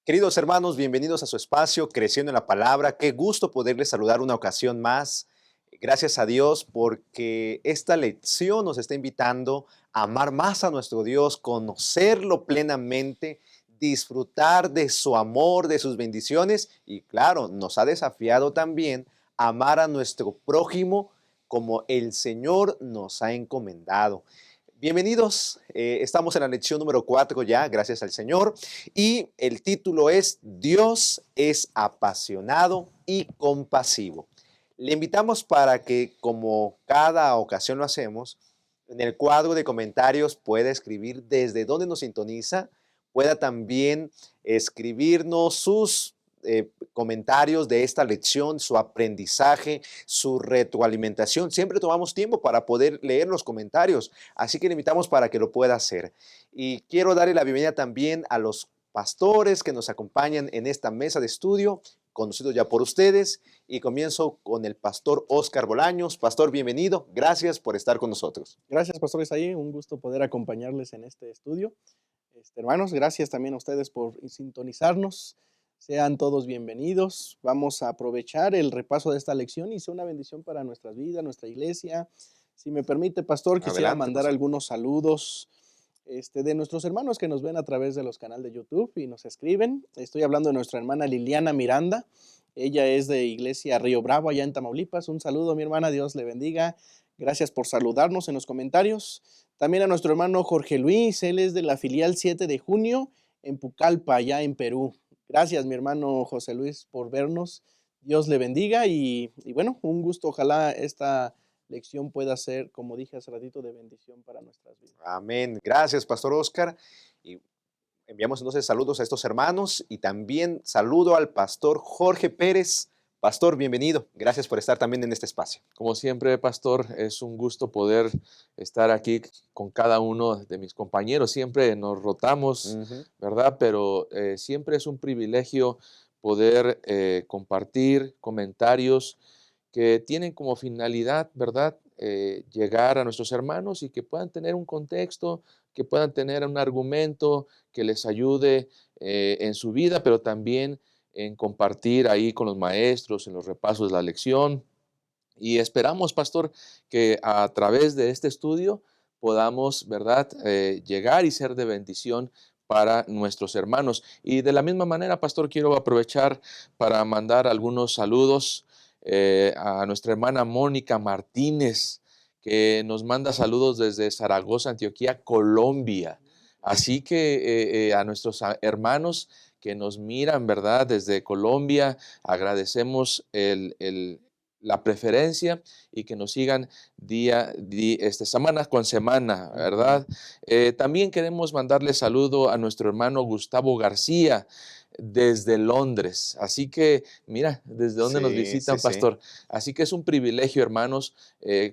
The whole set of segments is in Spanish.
Queridos hermanos, bienvenidos a su espacio Creciendo en la Palabra. Qué gusto poderles saludar una ocasión más. Gracias a Dios porque esta lección nos está invitando a amar más a nuestro Dios, conocerlo plenamente, disfrutar de su amor, de sus bendiciones y claro, nos ha desafiado también a amar a nuestro prójimo como el Señor nos ha encomendado. Bienvenidos, estamos en la lección número 4 ya, gracias al Señor, y el título es Dios es apasionado y compasivo. Le invitamos para que, como cada ocasión lo hacemos, en el cuadro de comentarios pueda escribir desde dónde nos sintoniza, pueda también escribirnos sus comentarios de esta lección, su aprendizaje, su retroalimentación. Siempre tomamos tiempo para poder leer los comentarios, así que le invitamos para que lo pueda hacer. Y quiero darle la bienvenida también a los pastores que nos acompañan en esta mesa de estudio, conocidos ya por ustedes, y comienzo con el pastor Óscar Bolaños. Pastor, bienvenido. Gracias por estar con nosotros. Gracias, Pastor Isaí. Un gusto poder acompañarles en este estudio. Hermanos, gracias también a ustedes por sintonizarnos. Sean todos bienvenidos. Vamos a aprovechar el repaso de esta lección y sea una bendición para nuestras vidas, nuestra iglesia. Si me permite, Pastor, quisiera Adelante, mandar pastor. algunos saludos de nuestros hermanos que nos ven a través de los canales de YouTube y nos escriben. Estoy hablando de nuestra hermana Liliana Miranda. Ella es de Iglesia Río Bravo, allá en Tamaulipas. Un saludo, mi hermana. Dios le bendiga. Gracias por saludarnos en los comentarios. También a nuestro hermano Jorge Luis. Él es de la filial 7 de junio en Pucallpa, allá en Perú. Gracias, mi hermano José Luis, por vernos. Dios le bendiga y bueno, un gusto. Ojalá esta lección pueda ser, como dije hace ratito, de bendición para nuestras vidas. Amén. Gracias, pastor Óscar. Y enviamos entonces saludos a estos hermanos y también saludo al pastor Jorge Pérez. Pastor, bienvenido. Gracias por estar también en este espacio. Como siempre, pastor, es un gusto poder estar aquí con cada uno de mis compañeros. Siempre nos rotamos, Ujú. ¿verdad? Pero siempre es un privilegio poder compartir comentarios que tienen como finalidad, ¿verdad? Llegar a nuestros hermanos y que puedan tener un contexto, que puedan tener un argumento que les ayude en su vida, pero también en compartir ahí con los maestros, en los repasos de la lección. Y esperamos, pastor, que a través de este estudio podamos, ¿verdad?, llegar y ser de bendición para nuestros hermanos. Y de la misma manera, pastor, quiero aprovechar para mandar algunos saludos a nuestra hermana Mónica Martínez, que nos manda saludos desde Zaragoza, Antioquia, Colombia. Así que a nuestros hermanos que nos miran, ¿verdad?, desde Colombia, agradecemos la preferencia y que nos sigan semana con semana, Ujú. ¿verdad? También queremos mandarle saludo a nuestro hermano Gustavo García desde Londres. Así que, mira, desde dónde nos Sí, sí, visitan, sí. pastor. Así que es un privilegio, hermanos,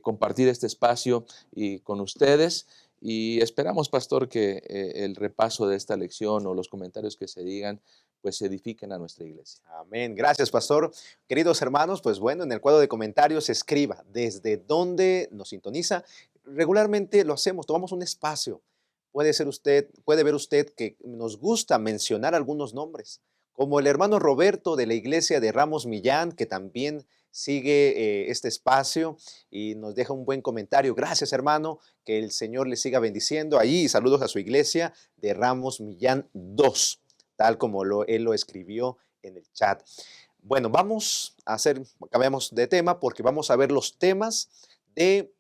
compartir este espacio y con ustedes. Y esperamos, pastor, que el repaso de esta lección o los comentarios que se digan, pues se edifiquen a nuestra iglesia. Amén. Gracias, pastor. Queridos hermanos, pues bueno, en el cuadro de comentarios escriba desde dónde nos sintoniza. Regularmente lo hacemos, tomamos un espacio. Puede ser usted, puede ver usted que nos gusta mencionar algunos nombres, como el hermano Roberto de la iglesia de Ramos Millán, que también sigue este espacio y nos deja un buen comentario. Gracias, hermano, que el Señor le siga bendiciendo. Ahí saludos a su iglesia de Ramos Millán 2, tal como él lo escribió en el chat. Bueno, vamos a hacer, cambiamos de tema porque vamos a ver los temas de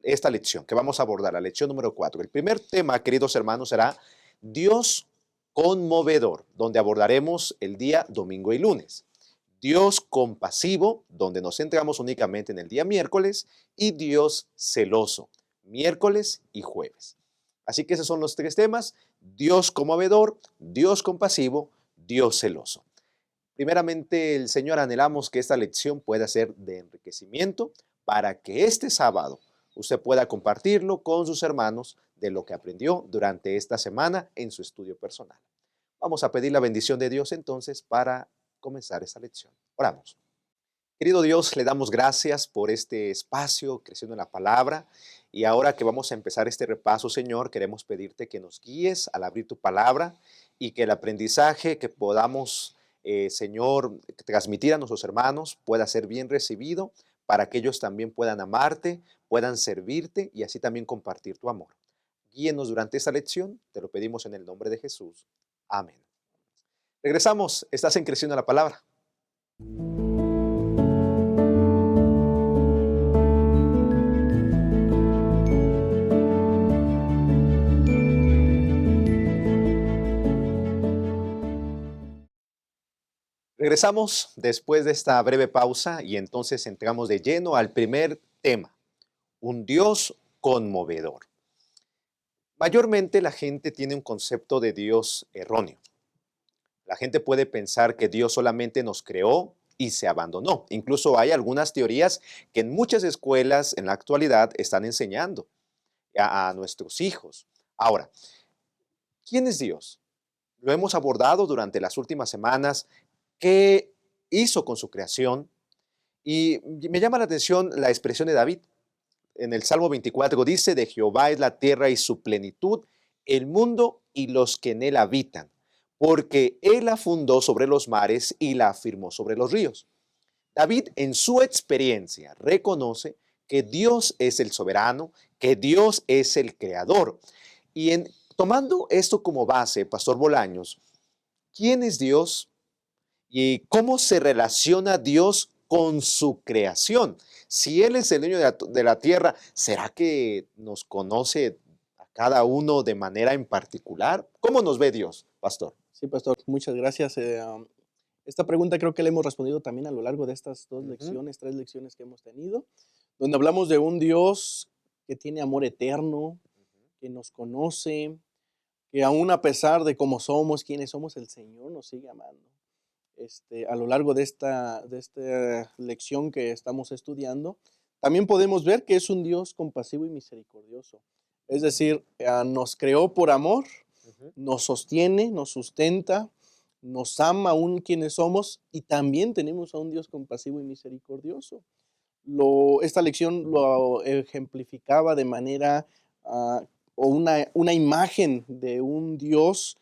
esta lección que vamos a abordar, la lección número 4. El primer tema, queridos hermanos, será Dios conmovedor, donde abordaremos el día domingo y lunes. Dios compasivo, donde nos centramos únicamente en el día miércoles, y Dios celoso, miércoles y jueves. Así que esos son los tres temas: Dios conmovedor, Dios compasivo, Dios celoso. Primeramente, el Señor, anhelamos que esta lección pueda ser de enriquecimiento para que este sábado usted pueda compartirlo con sus hermanos de lo que aprendió durante esta semana en su estudio personal. Vamos a pedir la bendición de Dios entonces para comenzar esta lección. Oramos. Querido Dios, le damos gracias por este espacio creciendo en la palabra. Y ahora que vamos a empezar este repaso, Señor, queremos pedirte que nos guíes al abrir tu palabra y que el aprendizaje que podamos, Señor, transmitir a nuestros hermanos pueda ser bien recibido para que ellos también puedan amarte, puedan servirte y así también compartir tu amor. Guíenos durante esta lección, te lo pedimos en el nombre de Jesús. Amén. Regresamos, estás en Creciendo la Palabra. Regresamos después de esta breve pausa y entonces entramos de lleno al primer tema, un Dios conmovedor. Mayormente la gente tiene un concepto de Dios erróneo. La gente puede pensar que Dios solamente nos creó y se abandonó. Incluso hay algunas teorías que en muchas escuelas en la actualidad están enseñando a nuestros hijos. Ahora, ¿quién es Dios? Lo hemos abordado durante las últimas semanas. ¿Qué hizo con su creación? Y me llama la atención la expresión de David. En el Salmo 24 dice, de Jehová es la tierra y su plenitud, el mundo y los que en él habitan, porque él la fundó sobre los mares y la afirmó sobre los ríos. David en su experiencia reconoce que Dios es el soberano, que Dios es el creador. Y tomando esto como base, Pastor Bolaños, ¿quién es Dios? ¿Y cómo se relaciona Dios con su creación? Si Él es el dueño de la tierra, ¿será que nos conoce a cada uno de manera en particular? ¿Cómo nos ve Dios, pastor? Sí, pastor, muchas gracias. Esta pregunta creo que la hemos respondido también a lo largo de estas dos Ujú. lecciones, 3 lecciones que hemos tenido, donde hablamos de un Dios que tiene amor eterno, que nos conoce, que aún a pesar de cómo somos, quiénes somos, el Señor nos sigue amando. A lo largo de esta lección que estamos estudiando, también podemos ver que es un Dios compasivo y misericordioso. Es decir, nos creó por amor, Ujú. nos sostiene, nos sustenta, nos ama aún quienes somos y también tenemos a un Dios compasivo y misericordioso. Esta lección lo ejemplificaba de manera o una imagen de un Dios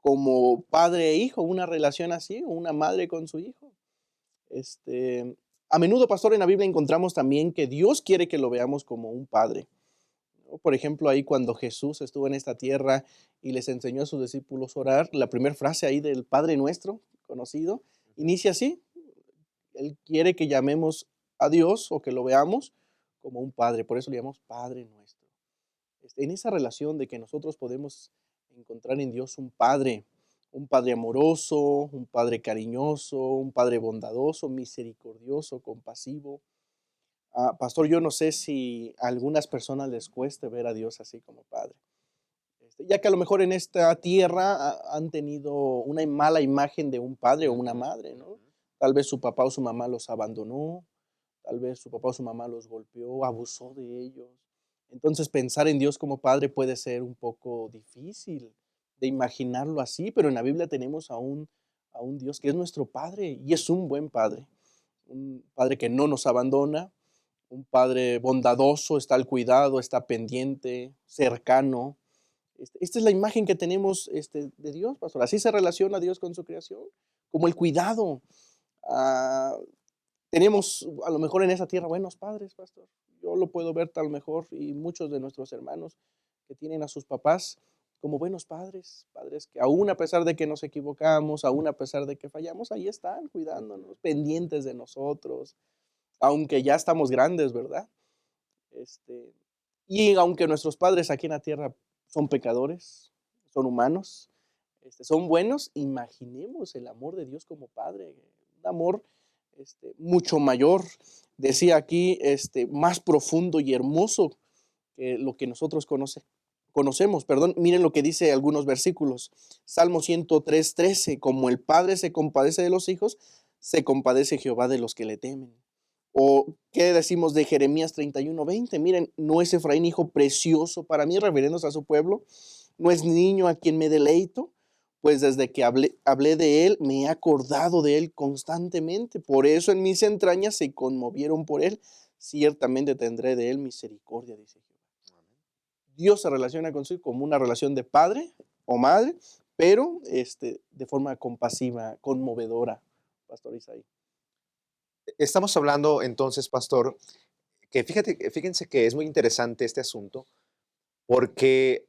como padre e hijo, una relación así, o una madre con su hijo. A menudo, pastor, en la Biblia encontramos también que Dios quiere que lo veamos como un padre, ¿no? Por ejemplo, ahí cuando Jesús estuvo en esta tierra y les enseñó a sus discípulos a orar, la primera frase ahí del Padre Nuestro, conocido, inicia así. Él quiere que llamemos a Dios o que lo veamos como un padre, por eso le llamamos Padre Nuestro. En esa relación de que nosotros podemos encontrar en Dios un padre amoroso, un padre cariñoso, un padre bondadoso, misericordioso, compasivo. Pastor, yo no sé si a algunas personas les cueste ver a Dios así como padre. Ya que a lo mejor en esta tierra han tenido una mala imagen de un padre o una Ujú, madre, ¿no? ujú. Tal vez su papá o su mamá los abandonó, tal vez su papá o su mamá los golpeó, abusó de ellos. Entonces, pensar en Dios como padre puede ser un poco difícil de imaginarlo así, pero en la Biblia tenemos a un Dios que es nuestro padre y es un buen padre. Un padre que no nos abandona, un padre bondadoso, está al cuidado, está pendiente, cercano. Esta es la imagen que tenemos de Dios, pastor. Así se relaciona Dios con su creación, como el cuidado. Ah, Tenemos a lo mejor en esa tierra buenos padres, pastor. Yo lo puedo ver tal mejor y muchos de nuestros hermanos que tienen a sus papás como buenos padres, padres que aún a pesar de que nos equivocamos, aún a pesar de que fallamos, ahí están cuidándonos, pendientes de nosotros, aunque ya estamos grandes, ¿verdad? Este, y aunque nuestros padres aquí en la tierra son pecadores, son humanos, son buenos, imaginemos el amor de Dios como Padre, un amor mucho mayor, decía aquí, más profundo y hermoso que lo que nosotros conocemos. Perdón, miren lo que dice algunos versículos. Salmo 103:13, como el Padre se compadece de los hijos, se compadece Jehová de los que le temen. O, ¿qué decimos de Jeremías 31:20? Miren, no es Efraín hijo precioso para mí, refiriéndose a su pueblo, no es niño a quien me deleito, pues desde que hablé de él, me he acordado de él constantemente. Por eso en mis entrañas se conmovieron por él. Ciertamente tendré de él misericordia, dice Jehová. Dios se relaciona con su hijo como una relación de padre o madre, pero de forma compasiva, conmovedora, Pastor Isaí. Estamos hablando entonces, pastor, que fíjense que es muy interesante este asunto, porque,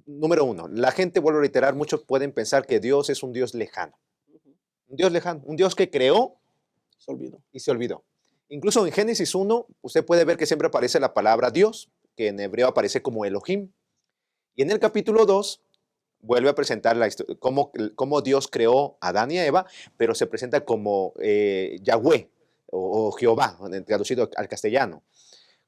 número uno, la gente, vuelvo a reiterar, muchos pueden pensar que Dios es un Dios lejano. Ujú. Un Dios lejano, un Dios que creó Se olvidó. y se olvidó. Incluso en Génesis 1, usted puede ver que siempre aparece la palabra Dios, que en hebreo aparece como Elohim. Y en el capítulo 2 vuelve a presentar cómo Dios creó a Adán y a Eva, pero se presenta como Yahweh o Jehová, traducido al castellano.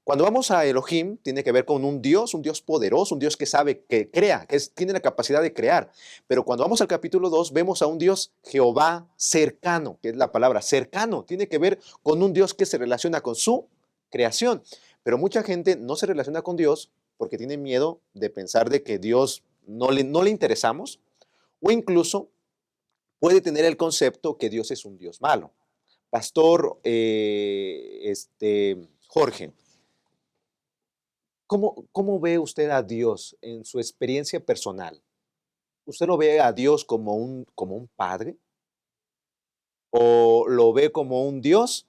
Cuando vamos a Elohim, tiene que ver con un Dios poderoso, un Dios que sabe, que crea, tiene la capacidad de crear. Pero cuando vamos al capítulo 2, vemos a un Dios Jehová cercano, que es la palabra cercano. Tiene que ver con un Dios que se relaciona con su creación. Pero mucha gente no se relaciona con Dios porque tiene miedo de pensar de que Dios no le interesamos, o incluso puede tener el concepto que Dios es un Dios malo. Pastor Jorge, ¿cómo ve usted a Dios en su experiencia personal? ¿Usted lo ve a Dios como un padre? ¿O lo ve como un Dios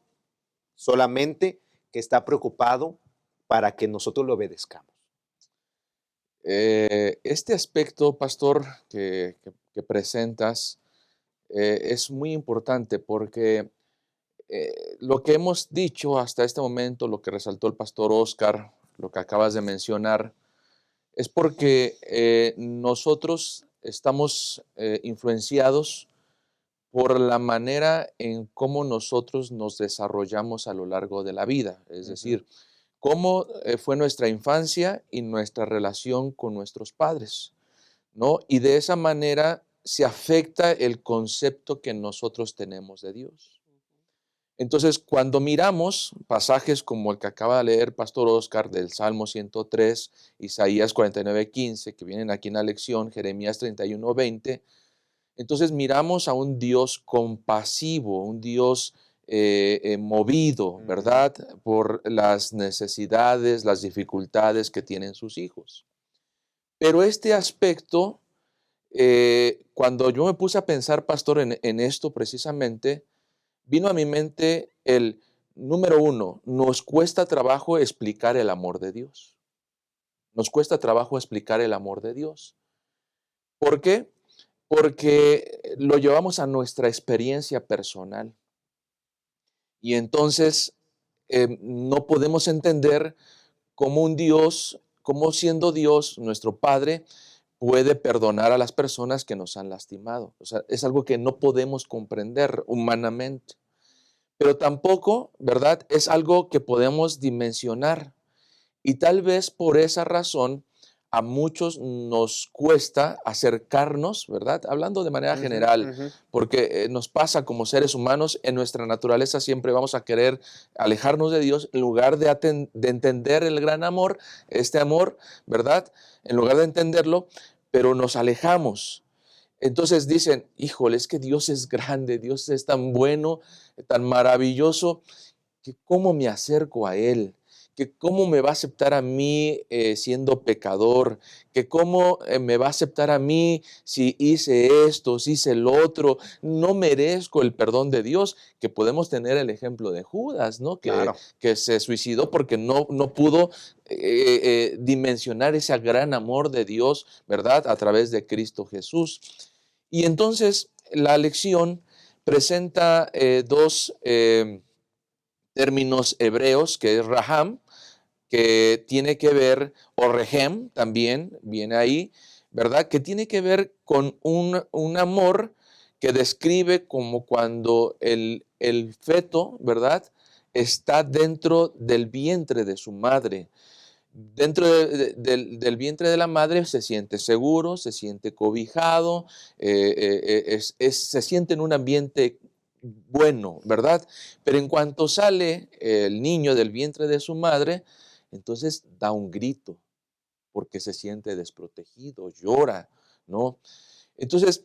solamente que está preocupado para que nosotros lo obedezcamos? Este aspecto, pastor, que presentas es muy importante porque lo que hemos dicho hasta este momento, lo que resaltó el pastor Oscar, lo que acabas de mencionar, es porque nosotros estamos influenciados por la manera en cómo nosotros nos desarrollamos a lo largo de la vida. Es Ujú, decir, cómo fue nuestra infancia y nuestra relación con nuestros padres, ¿no? Y de esa manera se afecta el concepto que nosotros tenemos de Dios. Entonces, cuando miramos pasajes como el que acaba de leer Pastor Oscar del Salmo 103, Isaías 49:15, que vienen aquí en la lección, Jeremías 31:20, entonces miramos a un Dios compasivo, un Dios movido, ujú. ¿verdad? Por las necesidades, las dificultades que tienen sus hijos. Pero este aspecto, cuando yo me puse a pensar, pastor, en esto precisamente, vino a mi mente el número uno, nos cuesta trabajo explicar el amor de Dios. Nos cuesta trabajo explicar el amor de Dios. ¿Por qué? Porque lo llevamos a nuestra experiencia personal. Y entonces no podemos entender cómo un Dios, cómo siendo Dios, nuestro Padre, puede perdonar a las personas que nos han lastimado. O sea, es algo que no podemos comprender humanamente. Pero tampoco, ¿verdad? Es algo que podemos dimensionar. Y tal vez por esa razón a muchos nos cuesta acercarnos, ¿verdad? Hablando de manera Ujú, general, ujú. porque nos pasa como seres humanos, en nuestra naturaleza siempre vamos a querer alejarnos de Dios en lugar de entender el gran amor, este amor, ¿verdad? En lugar de entenderlo, pero nos alejamos. Entonces dicen, híjole, es que Dios es grande, Dios es tan bueno, tan maravilloso, que cómo me acerco a Él, que cómo me va a aceptar a mí siendo pecador, que cómo me va a aceptar a mí si hice esto, si hice el otro, no merezco el perdón de Dios, que podemos tener el ejemplo de Judas, ¿no? Claro. Que se suicidó porque no pudo dimensionar ese gran amor de Dios, ¿verdad? A través de Cristo Jesús. Y entonces la lección presenta dos términos hebreos, que es Raham, que tiene que ver, o Rehem también viene ahí, ¿verdad? Que tiene que ver con un amor que describe como cuando el feto, ¿verdad? Está dentro del vientre de su madre. Dentro del vientre de la madre se siente seguro, se siente cobijado, se siente en un ambiente bueno, ¿verdad? Pero en cuanto sale el niño del vientre de su madre, entonces da un grito porque se siente desprotegido, llora, ¿no? Entonces,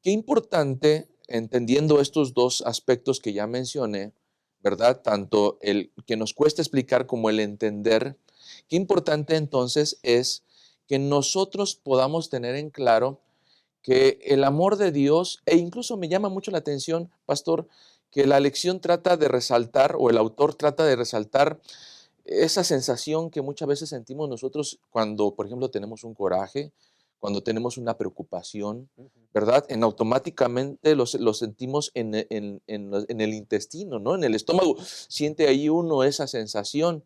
qué importante, entendiendo estos dos aspectos que ya mencioné, ¿verdad? Tanto el que nos cuesta explicar como el entender, qué importante entonces es que nosotros podamos tener en claro que el amor de Dios, e incluso me llama mucho la atención, pastor, que la lección trata de resaltar, o el autor trata de resaltar esa sensación que muchas veces sentimos nosotros cuando, por ejemplo, tenemos un coraje, cuando tenemos una preocupación, Ujú. ¿verdad? En automáticamente lo sentimos en el intestino, ¿no? En el estómago. Siente ahí uno esa sensación.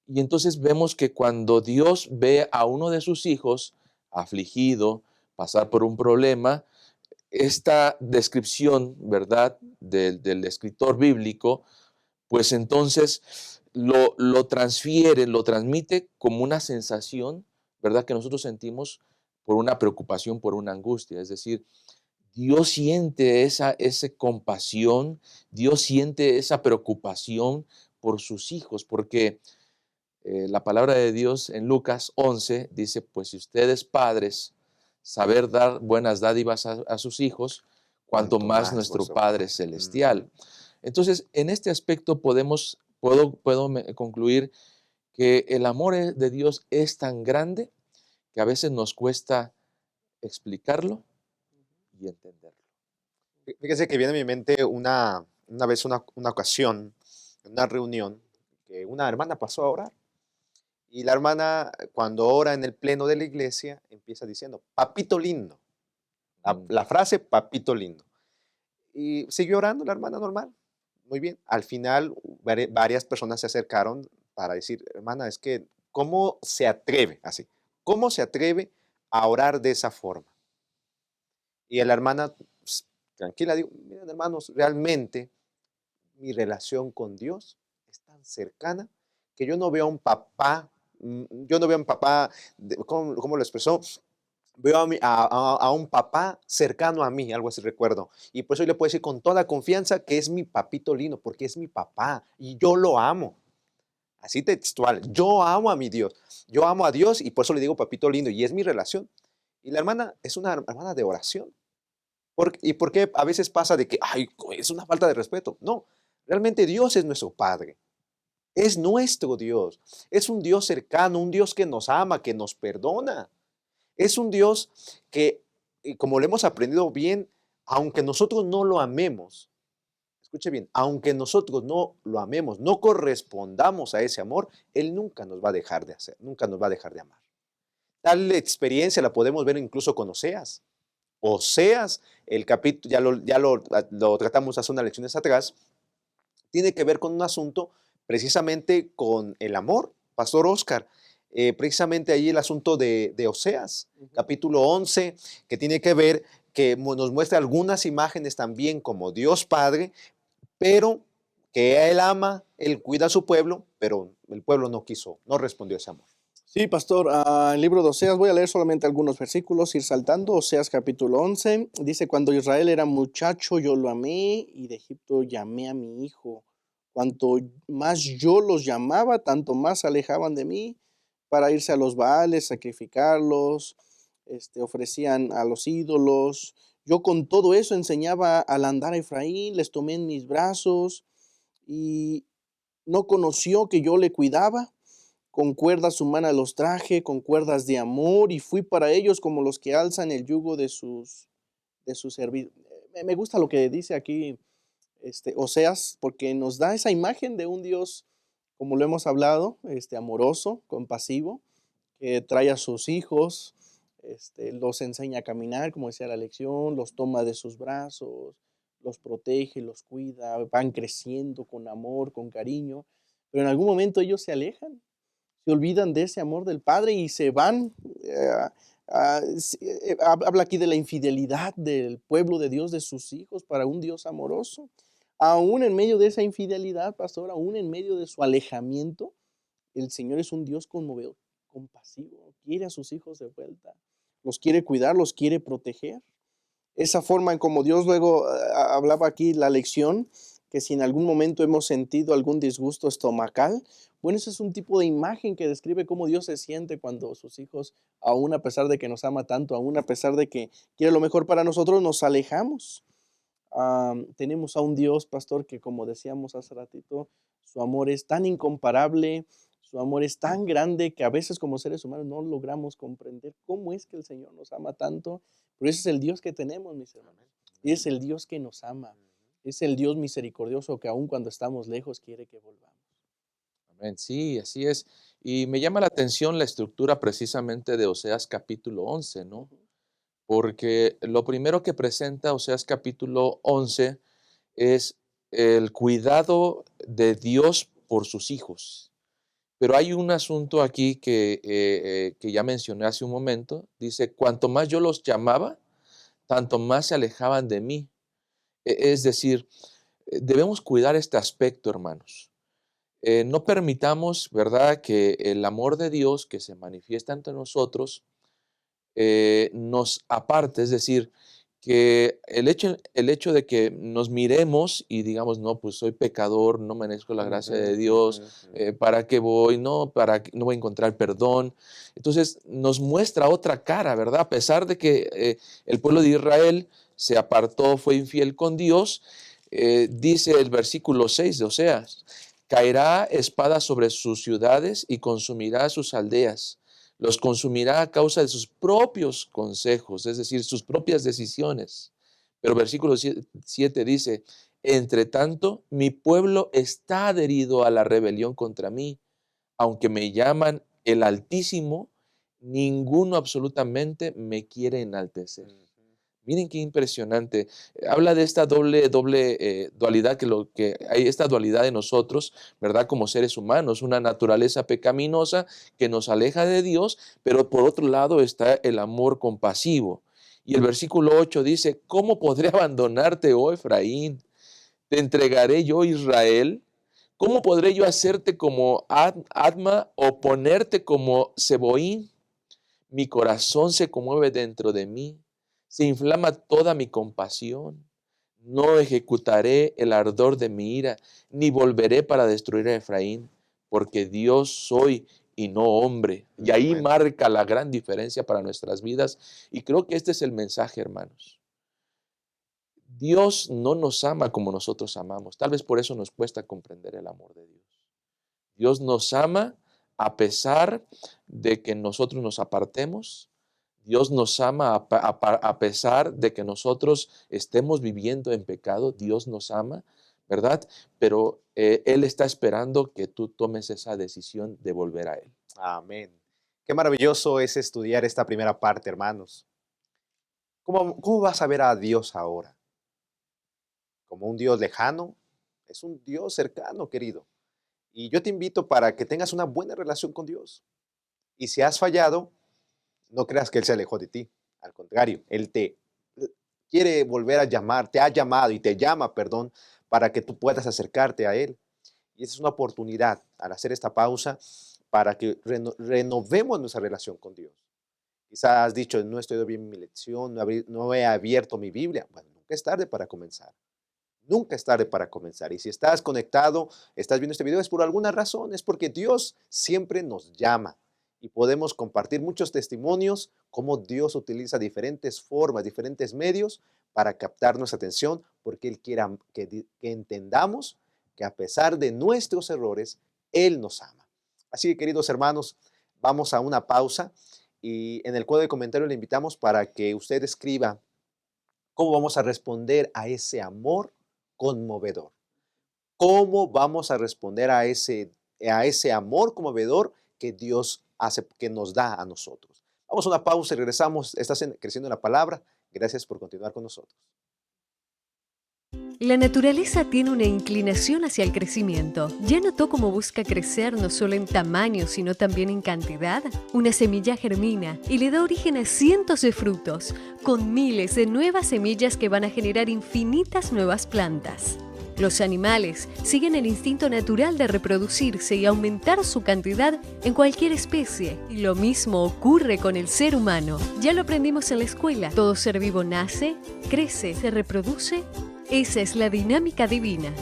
Y entonces vemos que cuando Dios ve a uno de sus hijos afligido, pasar por un problema, esta descripción, ¿verdad? Del escritor bíblico, pues entonces lo transfiere, lo transmite como una sensación, ¿verdad? Que nosotros sentimos por una preocupación, por una angustia. Es decir, Dios siente esa compasión, Dios siente esa preocupación por sus hijos, porque la palabra de Dios en Lucas 11 dice, pues si ustedes padres saber dar buenas dádivas a sus hijos, cuanto Cuanto más más nuestro vuestro Padre Padre. Ujú. celestial. Entonces, en este aspecto concluir que el amor de Dios es tan grande que a veces nos cuesta explicarlo y entenderlo. Fíjese que viene a mi mente una vez, una ocasión, una reunión, que una hermana pasó a orar. Y la hermana, cuando ora en el pleno de la iglesia, empieza diciendo, papito lindo. Mm, La frase, papito lindo. Y siguió orando la hermana normal. Muy bien. Al final, varias personas se acercaron para decir, hermana, es que, ¿cómo se atreve así? ¿Cómo se atreve a orar de esa forma? Y la hermana, pues, tranquila, digo, miren hermanos, realmente mi relación con Dios es tan cercana que yo no veo a un papá, yo no veo a un papá, ¿cómo lo expresó? Veo a un papá cercano a mí, algo así recuerdo. Y por eso yo le puedo decir con toda confianza que es mi papito lindo, porque es mi papá y yo lo amo. Así textual, yo amo a mi Dios. Yo amo a Dios y por eso le digo papito lindo y es mi relación. Y la hermana es una hermana de oración. ¿Y por qué a veces pasa de que, ay, es una falta de respeto? No, realmente Dios es nuestro Padre. Es nuestro Dios. Es un Dios cercano, un Dios que nos ama, que nos perdona. Es un Dios que, como lo hemos aprendido bien, aunque nosotros no lo amemos, escuche bien, aunque nosotros no lo amemos, no correspondamos a ese amor, Él nunca nos va a dejar de hacer, nunca nos va a dejar de amar. Tal experiencia la podemos ver incluso con Oseas. Oseas, el capítulo, lo tratamos hace unas lecciones atrás, tiene que ver con un asunto precisamente con el amor, Pastor Oscar. Precisamente ahí el asunto de Oseas, Ujú. capítulo 11, que tiene que ver, que nos muestra algunas imágenes también como Dios Padre, pero que Él ama, Él cuida a su pueblo, pero el pueblo no quiso, no respondió a ese amor. Sí, pastor, el libro de Oseas, voy a leer solamente algunos versículos, ir saltando. Oseas capítulo 11, dice, cuando Israel era muchacho, yo lo amé, y de Egipto llamé a mi hijo. Cuanto más yo los llamaba, tanto más se alejaban de mí para irse a los Baales, sacrificarlos, ofrecían a los ídolos. Yo con todo eso enseñaba al andar a Efraín, les tomé en mis brazos, y no conoció que yo le cuidaba. Con cuerdas humanas los traje, con cuerdas de amor, y fui para ellos como los que alzan el yugo de sus servicios. Me gusta lo que dice aquí Oseas, porque nos da esa imagen de un Dios, como lo hemos hablado, amoroso, compasivo, que trae a sus hijos, los enseña a caminar, como decía la lección, los toma de sus brazos, los protege, los cuida, van creciendo con amor, con cariño, pero en algún momento ellos se olvidan de ese amor del Padre y se van. Habla aquí de la infidelidad del pueblo de Dios, de sus hijos, para un Dios amoroso. Aún en medio de esa infidelidad, pastor, aún en medio de su alejamiento, el Señor es un Dios conmovedor, compasivo, quiere a sus hijos de vuelta, los quiere cuidar, los quiere proteger. Esa forma en como Dios luego hablaba aquí la lección, que si en algún momento hemos sentido algún disgusto estomacal, bueno, ese es un tipo de imagen que describe cómo Dios se siente cuando sus hijos, aún a pesar de que nos ama tanto, aún a pesar de que quiere lo mejor para nosotros, nos alejamos. Tenemos a un Dios, pastor, que como decíamos hace ratito, su amor es tan incomparable, Su amor es tan grande que a veces como seres humanos no logramos comprender cómo es que el Señor nos ama tanto, pero ese es el Dios que tenemos, mis hermanos. Y es el Dios que nos ama. Es el Dios misericordioso que aun cuando estamos lejos quiere que volvamos. Amén. Sí, así es. Y me llama la atención la estructura precisamente de Oseas capítulo 11, ¿no? Porque lo primero que presenta Oseas capítulo 11 es el cuidado de Dios por sus hijos. Pero hay un asunto aquí que ya mencioné hace un momento. Dice, cuanto más yo los llamaba, tanto más se alejaban de mí. Es decir, debemos cuidar este aspecto, hermanos. No permitamos, ¿verdad?, que el amor de Dios que se manifiesta entre nosotros nos aparte, es decir, que el hecho de que nos miremos y digamos, no, pues soy pecador, no merezco la gracia de Dios, ¿para qué voy? No, no voy a encontrar perdón. Entonces nos muestra otra cara, ¿verdad? A pesar de que el pueblo de Israel se apartó, fue infiel con Dios, dice el versículo 6 de Oseas, caerá espada sobre sus ciudades y consumirá sus aldeas. Los consumirá a causa de sus propios consejos, es decir, sus propias decisiones. Pero versículo 7 dice, entre tanto, mi pueblo está adherido a la rebelión contra mí, aunque me llaman el Altísimo, ninguno absolutamente me quiere enaltecer. Miren qué impresionante. Habla de esta doble dualidad, que hay esta dualidad de nosotros, ¿verdad? Como seres humanos, una naturaleza pecaminosa que nos aleja de Dios, pero por otro lado está el amor compasivo. Y el versículo 8 dice, ¿cómo podré abandonarte, oh Efraín? ¿Te entregaré yo, Israel? ¿Cómo podré yo hacerte como Adma o ponerte como Seboín? Mi corazón se conmueve dentro de mí. Se inflama toda mi compasión. No ejecutaré el ardor de mi ira, ni volveré para destruir a Efraín, porque Dios soy y no hombre. Y ahí marca la gran diferencia para nuestras vidas. Y creo que este es el mensaje, hermanos. Dios no nos ama como nosotros amamos. Tal vez por eso nos cuesta comprender el amor de Dios. Dios nos ama a pesar de que nosotros nos apartemos. Dios nos ama a pesar de que nosotros estemos viviendo en pecado. Dios nos ama, ¿verdad? Pero Él está esperando que tú tomes esa decisión de volver a Él. Amén. Qué maravilloso es estudiar esta primera parte, hermanos. ¿Cómo vas a ver a Dios ahora? ¿Como un Dios lejano? Es un Dios cercano, querido. Y yo te invito para que tengas una buena relación con Dios. Y si has fallado, no creas que Él se alejó de ti. Al contrario, Él te quiere volver a llamar, te ha llamado y te llama, perdón, para que tú puedas acercarte a Él. Y esa es una oportunidad al hacer esta pausa para que renovemos nuestra relación con Dios. Quizás has dicho, no estoy bien mi lección, no he abierto mi Biblia. Bueno, nunca es tarde para comenzar. Nunca es tarde para comenzar. Y si estás conectado, estás viendo este video, es por alguna razón, es porque Dios siempre nos llama. Y podemos compartir muchos testimonios, cómo Dios utiliza diferentes formas, diferentes medios para captar nuestra atención, porque Él quiere que entendamos que a pesar de nuestros errores, Él nos ama. Así que, queridos hermanos, vamos a una pausa y en el cuadro de comentarios le invitamos para que usted escriba cómo vamos a responder a ese amor conmovedor. ¿Cómo vamos a responder a ese amor conmovedor que Dios hace, que nos da a nosotros? Vamos a una pausa y regresamos. Estás creciendo en la palabra. Gracias por continuar con nosotros. La naturaleza tiene una inclinación hacia el crecimiento. ¿Ya notó cómo busca crecer no solo en tamaño, sino también en cantidad? Una semilla germina y le da origen a cientos de frutos, con miles de nuevas semillas que van a generar infinitas nuevas plantas. Los animales siguen el instinto natural de reproducirse y aumentar su cantidad en cualquier especie. Y lo mismo ocurre con el ser humano. Ya lo aprendimos en la escuela. Todo ser vivo nace, crece, se reproduce. Esa es la dinámica divina.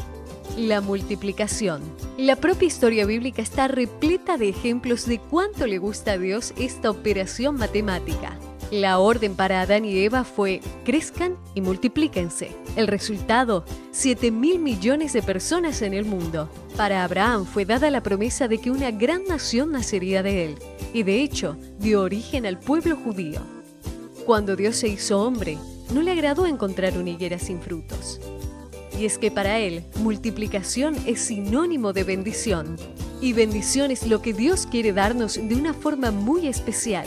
La multiplicación. La propia historia bíblica está repleta de ejemplos de cuánto le gusta a Dios esta operación matemática. La orden para Adán y Eva fue: crezcan y multiplíquense. El resultado: 7.000 millones de personas en el mundo. Para Abraham fue dada la promesa de que una gran nación nacería de él, y de hecho dio origen al pueblo judío. Cuando Dios se hizo hombre, no le agradó encontrar una higuera sin frutos. Y es que para él, multiplicación es sinónimo de bendición. Y bendición es lo que Dios quiere darnos de una forma muy especial.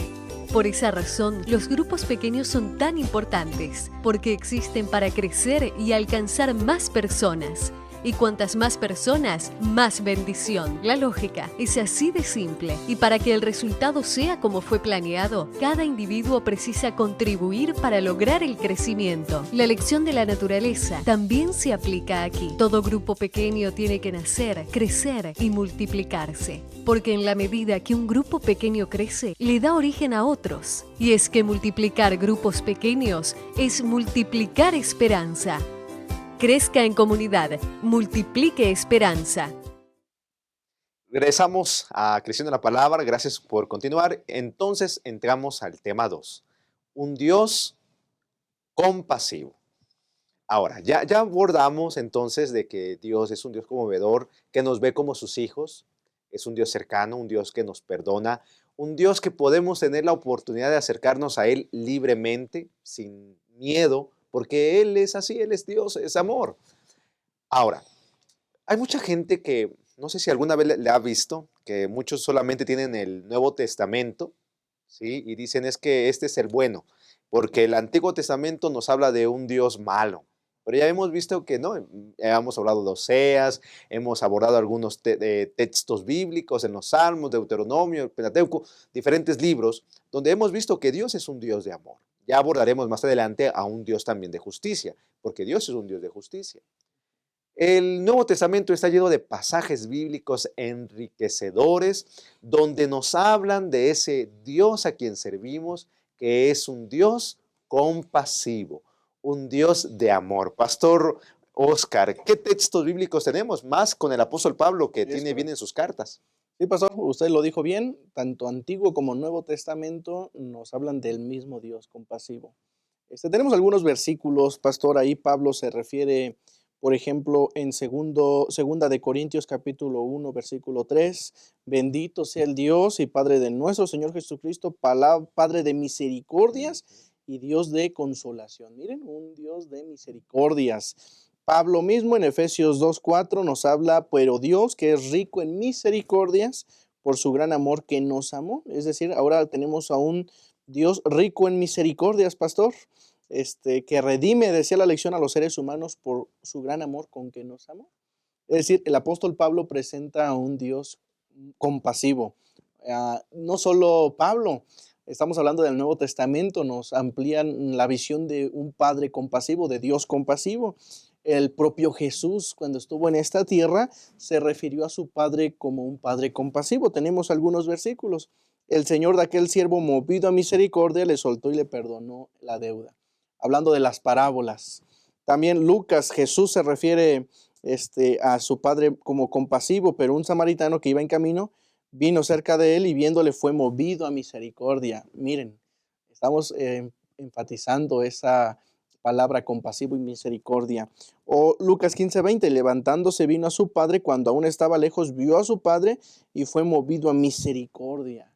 Por esa razón, los grupos pequeños son tan importantes, porque existen para crecer y alcanzar más personas. Y cuantas más personas, más bendición. La lógica es así de simple. Y para que el resultado sea como fue planeado, cada individuo precisa contribuir para lograr el crecimiento. La lección de la naturaleza también se aplica aquí. Todo grupo pequeño tiene que nacer, crecer y multiplicarse. Porque en la medida que un grupo pequeño crece, le da origen a otros. Y es que multiplicar grupos pequeños es multiplicar esperanza. Crezca en comunidad, multiplique esperanza. Regresamos a Creciendo en la Palabra, gracias por continuar. Entonces entramos al tema 2, un Dios compasivo. Ahora, ya abordamos entonces de que Dios es un Dios conmovedor, que nos ve como sus hijos, es un Dios cercano, un Dios que nos perdona, un Dios que podemos tener la oportunidad de acercarnos a Él libremente, sin miedo, porque Él es así, Él es Dios, es amor. Ahora, hay mucha gente que, no sé si alguna vez le ha visto, que muchos solamente tienen el Nuevo Testamento, ¿sí? Y dicen es que este es el bueno, porque el Antiguo Testamento nos habla de un Dios malo. Pero ya hemos visto que no, hemos hablado de Oseas, hemos abordado algunos textos bíblicos en los Salmos, Deuteronomio, el Pentateuco, diferentes libros, donde hemos visto que Dios es un Dios de amor. Ya abordaremos más adelante a un Dios también de justicia, porque Dios es un Dios de justicia. El Nuevo Testamento está lleno de pasajes bíblicos enriquecedores, donde nos hablan de ese Dios a quien servimos, que es un Dios compasivo, un Dios de amor. Pastor Oscar, ¿qué textos bíblicos tenemos? Más con el apóstol Pablo, que tiene bien en sus cartas. Sí, pastor, usted lo dijo bien, tanto Antiguo como Nuevo Testamento nos hablan del mismo Dios compasivo. Tenemos algunos versículos, pastor, ahí Pablo se refiere, por ejemplo, en segunda de Corintios capítulo 1, versículo 3, bendito sea el Dios y Padre de nuestro Señor Jesucristo, Padre de misericordias y Dios de consolación. Miren, un Dios de misericordias. Pablo mismo en Efesios 2:4 nos habla, pero Dios que es rico en misericordias por su gran amor que nos amó. Es decir, ahora tenemos a un Dios rico en misericordias, pastor, que redime, decía la lección, a los seres humanos por su gran amor con que nos amó. Es decir, el apóstol Pablo presenta a un Dios compasivo. No solo Pablo, estamos hablando del Nuevo Testamento, nos amplían la visión de un Padre compasivo, de Dios compasivo. El propio Jesús, cuando estuvo en esta tierra, se refirió a su Padre como un Padre compasivo. Tenemos algunos versículos. El Señor de aquel siervo, movido a misericordia, le soltó y le perdonó la deuda. Hablando de las parábolas. También Lucas, Jesús se refiere a su Padre como compasivo, pero un samaritano que iba en camino vino cerca de él y viéndole fue movido a misericordia. Miren, estamos enfatizando esa palabra compasivo y misericordia. O Lucas 15:20, levantándose vino a su padre, cuando aún estaba lejos vio a su padre y fue movido a misericordia.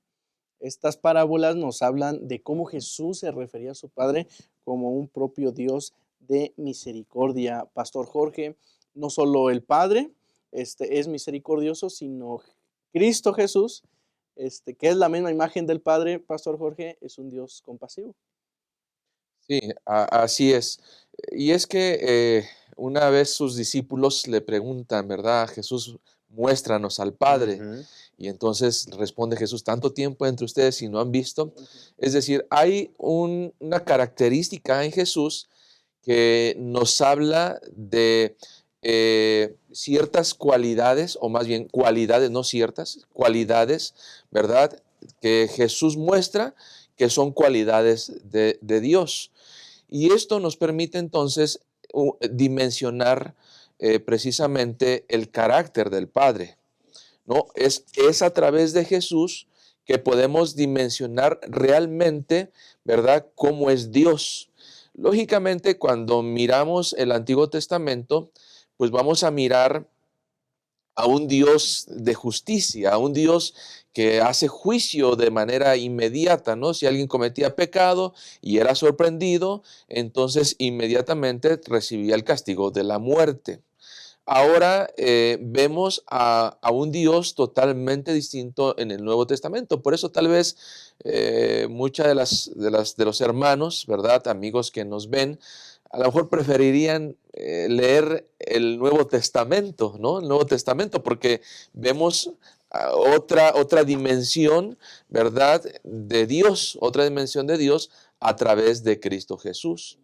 Estas parábolas nos hablan de cómo Jesús se refería a su padre como un propio Dios de misericordia. Pastor Jorge, no solo el Padre es misericordioso, sino Cristo Jesús, que es la misma imagen del Padre, Pastor Jorge, es un Dios compasivo. Sí, así es. Y es que una vez sus discípulos le preguntan, ¿verdad? Jesús, muéstranos al Padre. Ujú. Y entonces responde Jesús, tanto tiempo entre ustedes y no han visto. Es decir, hay una característica en Jesús que nos habla de ciertas cualidades, o más bien cualidades, no ciertas, cualidades, ¿verdad? Que Jesús muestra que son cualidades de Dios. Y esto nos permite entonces dimensionar precisamente el carácter del Padre, ¿no? Es a través de Jesús que podemos dimensionar realmente, ¿verdad?, cómo es Dios. Lógicamente, cuando miramos el Antiguo Testamento, pues vamos a mirar a un Dios de justicia, a un Dios que hace juicio de manera inmediata, ¿no? Si alguien cometía pecado y era sorprendido, entonces inmediatamente recibía el castigo de la muerte. Ahora vemos a un Dios totalmente distinto en el Nuevo Testamento. Por eso tal vez muchas de los hermanos, ¿verdad? Amigos que nos ven, a lo mejor preferirían leer el Nuevo Testamento, ¿no? El Nuevo Testamento, porque vemos otra dimensión, ¿verdad? De Dios, otra dimensión de Dios a través de Cristo Jesús.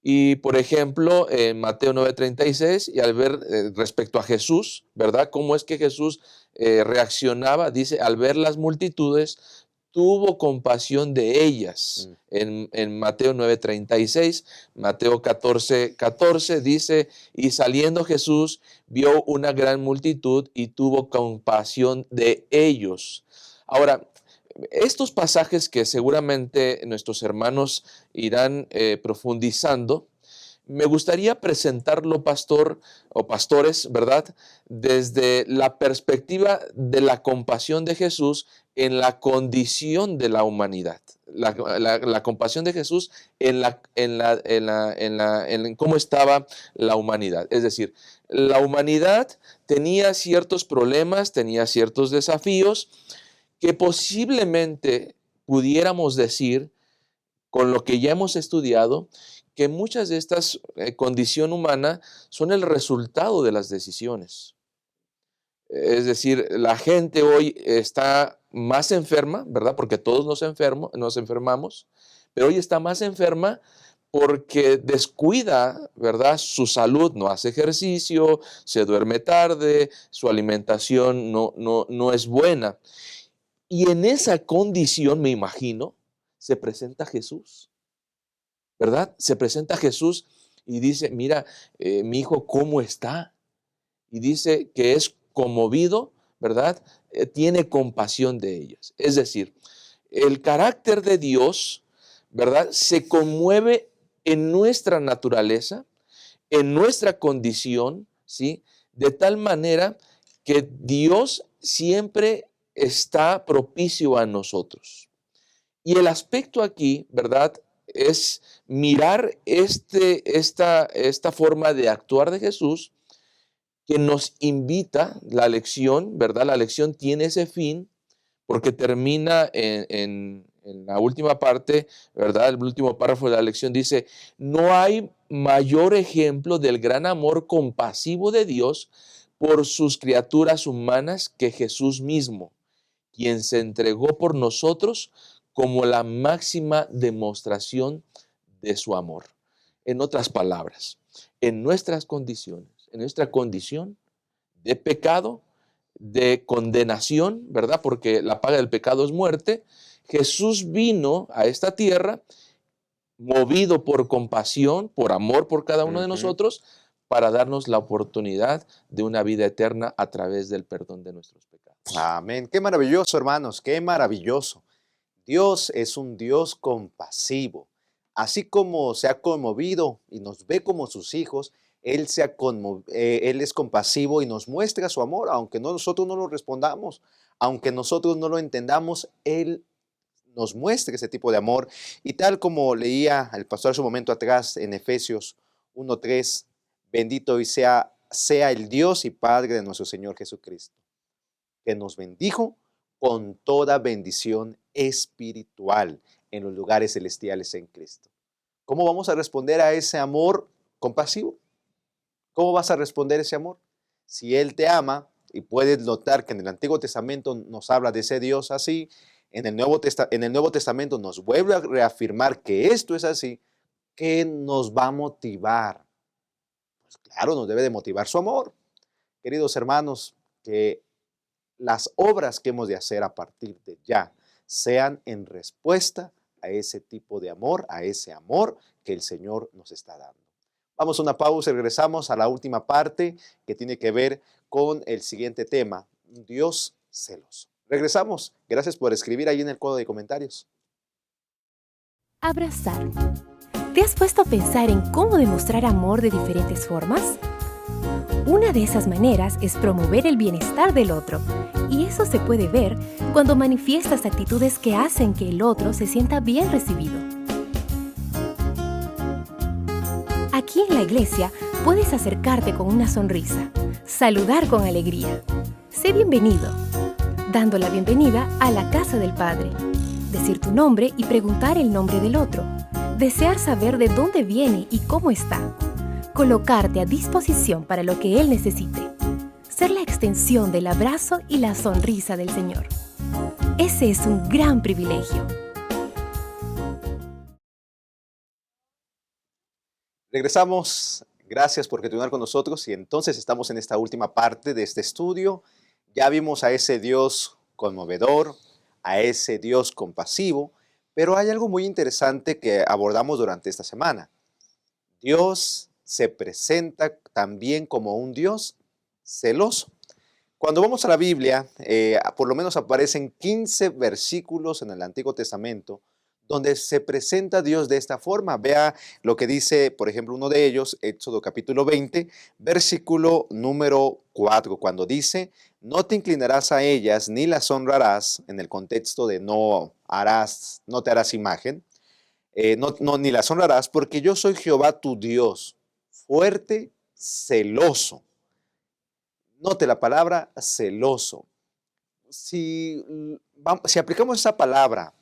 Y por ejemplo, en Mateo 9:36, y al ver respecto a Jesús, ¿verdad? ¿Cómo es que Jesús reaccionaba? Dice, al ver las multitudes, tuvo compasión de ellas. En Mateo 9:36, Mateo 14:14 dice, y saliendo Jesús, vio una gran multitud y tuvo compasión de ellos. Ahora, estos pasajes que seguramente nuestros hermanos irán profundizando, me gustaría presentarlo, pastor o pastores, ¿verdad? Desde la perspectiva de la compasión de Jesús en la condición de la humanidad. La compasión de Jesús en cómo estaba la humanidad. Es decir, la humanidad tenía ciertos problemas, tenía ciertos desafíos, que posiblemente pudiéramos decir, con lo que ya hemos estudiado, que muchas de estas condición humana son el resultado de las decisiones. Es decir, la gente hoy está más enferma, ¿verdad? Porque todos nos enfermamos, pero hoy está más enferma porque descuida, ¿verdad?, su salud, no hace ejercicio, se duerme tarde, su alimentación no es buena. Y en esa condición, me imagino, se presenta Jesús, ¿verdad? Se presenta Jesús y dice, mira, mi hijo, ¿cómo está? Y dice que es conmovido, ¿verdad? Tiene compasión de ellas. Es decir, el carácter de Dios, ¿verdad?, se conmueve en nuestra naturaleza, en nuestra condición, ¿sí? De tal manera que Dios siempre está propicio a nosotros. Y el aspecto aquí, ¿verdad?, es mirar esta forma de actuar de Jesús que nos invita, la lección, ¿verdad? La lección tiene ese fin porque termina en la última parte, ¿verdad? El último párrafo de la lección dice, no hay mayor ejemplo del gran amor compasivo de Dios por sus criaturas humanas que Jesús mismo, quien se entregó por nosotros como la máxima demostración de su amor. En otras palabras, en nuestras condiciones, en nuestra condición de pecado, de condenación, ¿verdad? Porque la paga del pecado es muerte. Jesús vino a esta tierra movido por compasión, por amor por cada uno de nosotros, para darnos la oportunidad de una vida eterna a través del perdón de nuestros pecados. Amén. Qué maravilloso, hermanos, qué maravilloso. Dios es un Dios compasivo. Así como se ha conmovido y nos ve como sus hijos, Él es compasivo y nos muestra su amor, aunque nosotros no lo respondamos, aunque nosotros no lo entendamos, Él nos muestra ese tipo de amor. Y tal como leía el pastor hace un momento atrás en Efesios 1:3, bendito y sea el Dios y Padre de nuestro Señor Jesucristo, que nos bendijo con toda bendición espiritual en los lugares celestiales en Cristo. ¿Cómo vamos a responder a ese amor compasivo? ¿Cómo vas a responder ese amor? Si Él te ama, y puedes notar que en el Antiguo Testamento nos habla de ese Dios así, en el Nuevo Testamento nos vuelve a reafirmar que esto es así, ¿qué nos va a motivar? Pues claro, nos debe de motivar su amor. Queridos hermanos, que las obras que hemos de hacer a partir de ya sean en respuesta a ese tipo de amor, a ese amor que el Señor nos está dando. Vamos a una pausa y regresamos a la última parte que tiene que ver con el siguiente tema, un Dios celoso. Regresamos. Gracias por escribir ahí en el cuadro de comentarios. Abrazar. ¿Te has puesto a pensar en cómo demostrar amor de diferentes formas? Una de esas maneras es promover el bienestar del otro, y eso se puede ver cuando manifiestas actitudes que hacen que el otro se sienta bien recibido. Aquí en la iglesia puedes acercarte con una sonrisa, saludar con alegría. Sé bienvenido, dando la bienvenida a la casa del Padre, decir tu nombre y preguntar el nombre del otro, desear saber de dónde viene y cómo está, colocarte a disposición para lo que Él necesite, ser la extensión del abrazo y la sonrisa del Señor. Ese es un gran privilegio. Regresamos. Gracias por continuar con nosotros y entonces estamos en esta última parte de este estudio. Ya vimos a ese Dios conmovedor, a ese Dios compasivo, pero hay algo muy interesante que abordamos durante esta semana. Dios se presenta también como un Dios celoso. Cuando vamos a la Biblia, por lo menos aparecen 15 versículos en el Antiguo Testamento donde se presenta a Dios de esta forma. Vea lo que dice, por ejemplo, uno de ellos, Éxodo capítulo 20, versículo número 4, cuando dice, no te inclinarás a ellas ni las honrarás, en el contexto de no te harás imagen, ni las honrarás, porque yo soy Jehová tu Dios, fuerte, celoso. Note la palabra celoso. Si aplicamos esa palabra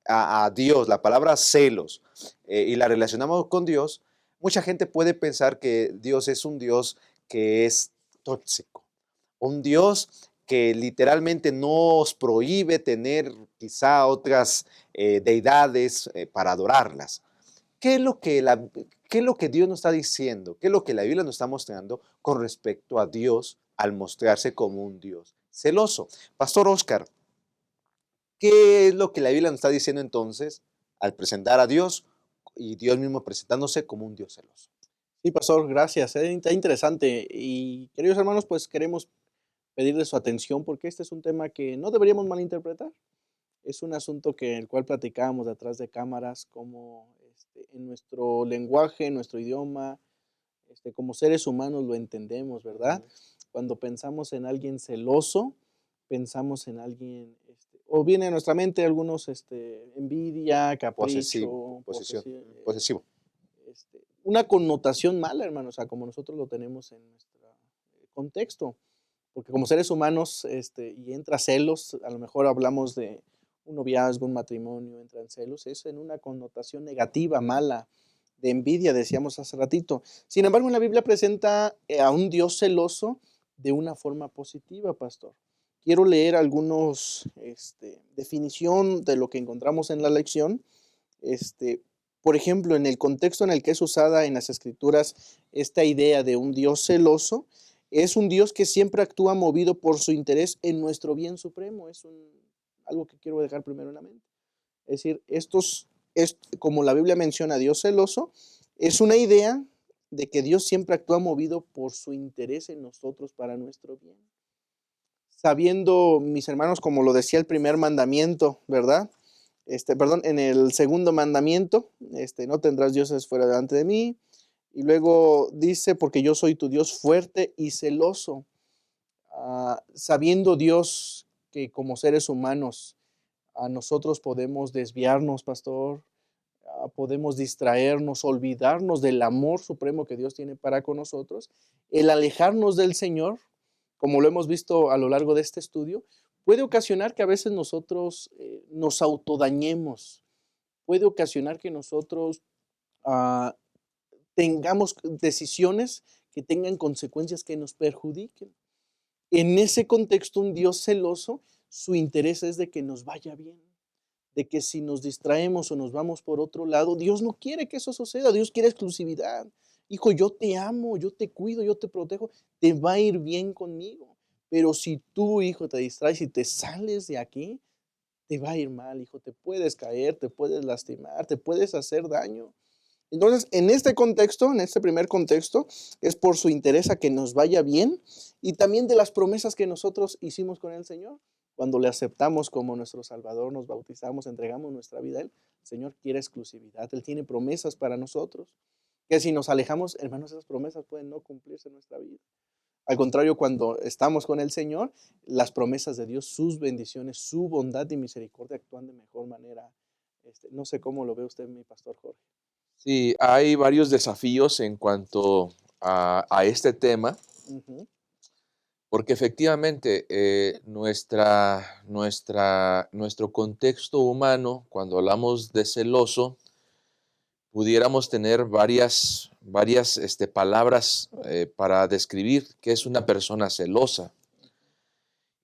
a Dios, la palabra celos, y la relacionamos con Dios, mucha gente puede pensar que Dios es un Dios que es tóxico, un Dios que literalmente nos prohíbe tener quizá otras deidades para adorarlas. ¿Qué es lo que Dios nos está diciendo? ¿Qué es lo que la Biblia nos está mostrando con respecto a Dios al mostrarse como un Dios celoso? Pastor Oscar, ¿qué es lo que la Biblia nos está diciendo entonces al presentar a Dios y Dios mismo presentándose como un Dios celoso? Sí, pastor, gracias. Está interesante. Y queridos hermanos, pues queremos pedirles su atención porque este es un tema que no deberíamos malinterpretar. Es un asunto el cual platicamos detrás de cámaras, como en nuestro lenguaje, en nuestro idioma, como seres humanos lo entendemos, ¿verdad? Cuando pensamos en alguien celoso, pensamos en alguien, o viene a nuestra mente algunos, envidia, capricho, posesivo. Una connotación mala, hermano, o sea, como nosotros lo tenemos en nuestro contexto, porque como seres humanos, y entra celos, a lo mejor hablamos de un noviazgo, un matrimonio, entran celos, es en una connotación negativa, mala, de envidia, decíamos hace ratito. Sin embargo, en la Biblia presenta a un Dios celoso de una forma positiva, pastor. Quiero leer algunos definición de lo que encontramos en la lección. Por ejemplo, en el contexto en el que es usada en las Escrituras esta idea de un Dios celoso, es un Dios que siempre actúa movido por su interés en nuestro bien supremo. Es algo que quiero dejar primero en la mente. Es decir, como la Biblia menciona, Dios celoso, es una idea de que Dios siempre actúa movido por su interés en nosotros para nuestro bien. Sabiendo, mis hermanos, como lo decía el primer mandamiento, ¿verdad? En el segundo mandamiento, no tendrás dioses fuera delante de mí. Y luego dice, porque yo soy tu Dios fuerte y celoso. Sabiendo Dios que como seres humanos, a nosotros podemos desviarnos, pastor, podemos distraernos, olvidarnos del amor supremo que Dios tiene para con nosotros, el alejarnos del Señor, como lo hemos visto a lo largo de este estudio, puede ocasionar que a veces nosotros nos autodañemos, puede ocasionar que nosotros tengamos decisiones que tengan consecuencias que nos perjudiquen. En ese contexto, un Dios celoso, su interés es de que nos vaya bien, de que si nos distraemos o nos vamos por otro lado, Dios no quiere que eso suceda, Dios quiere exclusividad. Hijo, yo te amo, yo te cuido, yo te protejo, te va a ir bien conmigo. Pero si tú, hijo, te distraes y te sales de aquí, te va a ir mal, hijo, te puedes caer, te puedes lastimar, te puedes hacer daño. Entonces, en este contexto, en este primer contexto, es por su interés a que nos vaya bien y también de las promesas que nosotros hicimos con el Señor. Cuando le aceptamos como nuestro Salvador, nos bautizamos, entregamos nuestra vida a Él, el Señor quiere exclusividad. Él tiene promesas para nosotros, que si nos alejamos, hermanos, esas promesas pueden no cumplirse en nuestra vida. Al contrario, cuando estamos con el Señor, las promesas de Dios, sus bendiciones, su bondad y misericordia actúan de mejor manera. No sé cómo lo ve usted, mi pastor Jorge. Sí, hay varios desafíos en cuanto a este tema, Ujú, porque efectivamente nuestro contexto humano, cuando hablamos de celoso, pudiéramos tener varias palabras para describir qué es una persona celosa.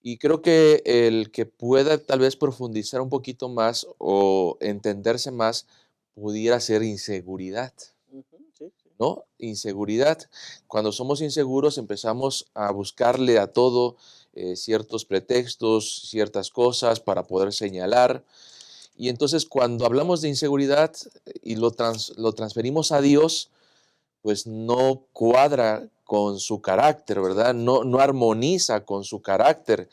Y creo que el que pueda tal vez profundizar un poquito más o entenderse más pudiera ser inseguridad, ujú, sí, sí. ¿no? Inseguridad. Cuando somos inseguros empezamos a buscarle a todo ciertos pretextos, ciertas cosas para poder señalar. Y entonces cuando hablamos de inseguridad y lo transferimos a Dios, pues no cuadra con su carácter, ¿verdad? No armoniza con su carácter.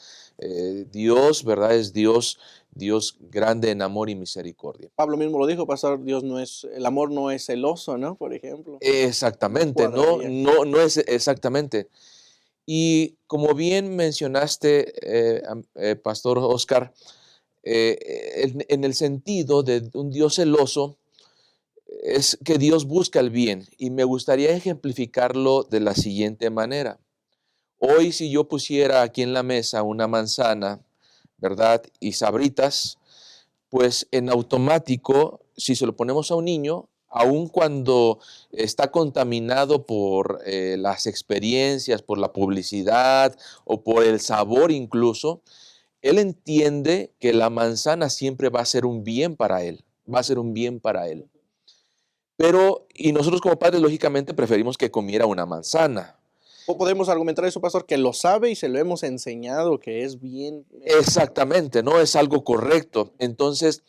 Dios, ¿verdad? Es Dios, Dios grande en amor y misericordia. Pablo mismo lo dijo, pastor, el amor no es celoso, ¿no? Por ejemplo. No Exactamente, cuadraría. no es exactamente. Y como bien mencionaste, Pastor Oscar, en el sentido de un Dios celoso, es que Dios busca el bien. Y me gustaría ejemplificarlo de la siguiente manera. Hoy si yo pusiera aquí en la mesa una manzana, ¿verdad? Y sabritas, pues en automático, si se lo ponemos a un niño, aun cuando está contaminado por las experiencias, por la publicidad o por el sabor incluso, él entiende que la manzana siempre va a ser un bien para él, va a ser un bien para él. Pero, y nosotros como padres, lógicamente, preferimos que comiera una manzana. O podemos argumentar eso, pastor, que lo sabe y se lo hemos enseñado que es bien. Exactamente, no es algo correcto. Entonces,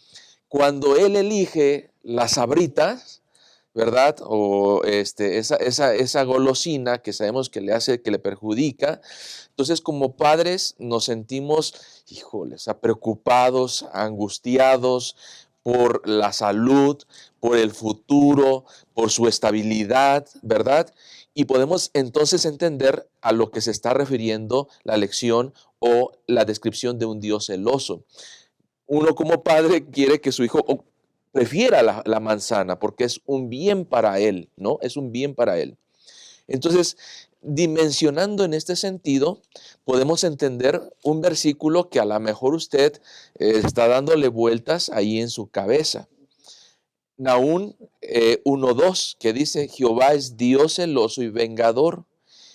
cuando él elige las sabritas, ¿verdad? O esa golosina que sabemos que le hace, que le perjudica. Entonces, como padres nos sentimos, híjoles, preocupados, angustiados por la salud, por el futuro, por su estabilidad, ¿verdad? Y podemos entonces entender a lo que se está refiriendo la lección o la descripción de un Dios celoso. Uno como padre quiere que su hijo prefiera la manzana porque es un bien para él, ¿no? Es un bien para él. Entonces, dimensionando en este sentido, podemos entender un versículo que a lo mejor usted está dándole vueltas ahí en su cabeza. Nahum 1:2, que dice, Jehová es Dios celoso y vengador.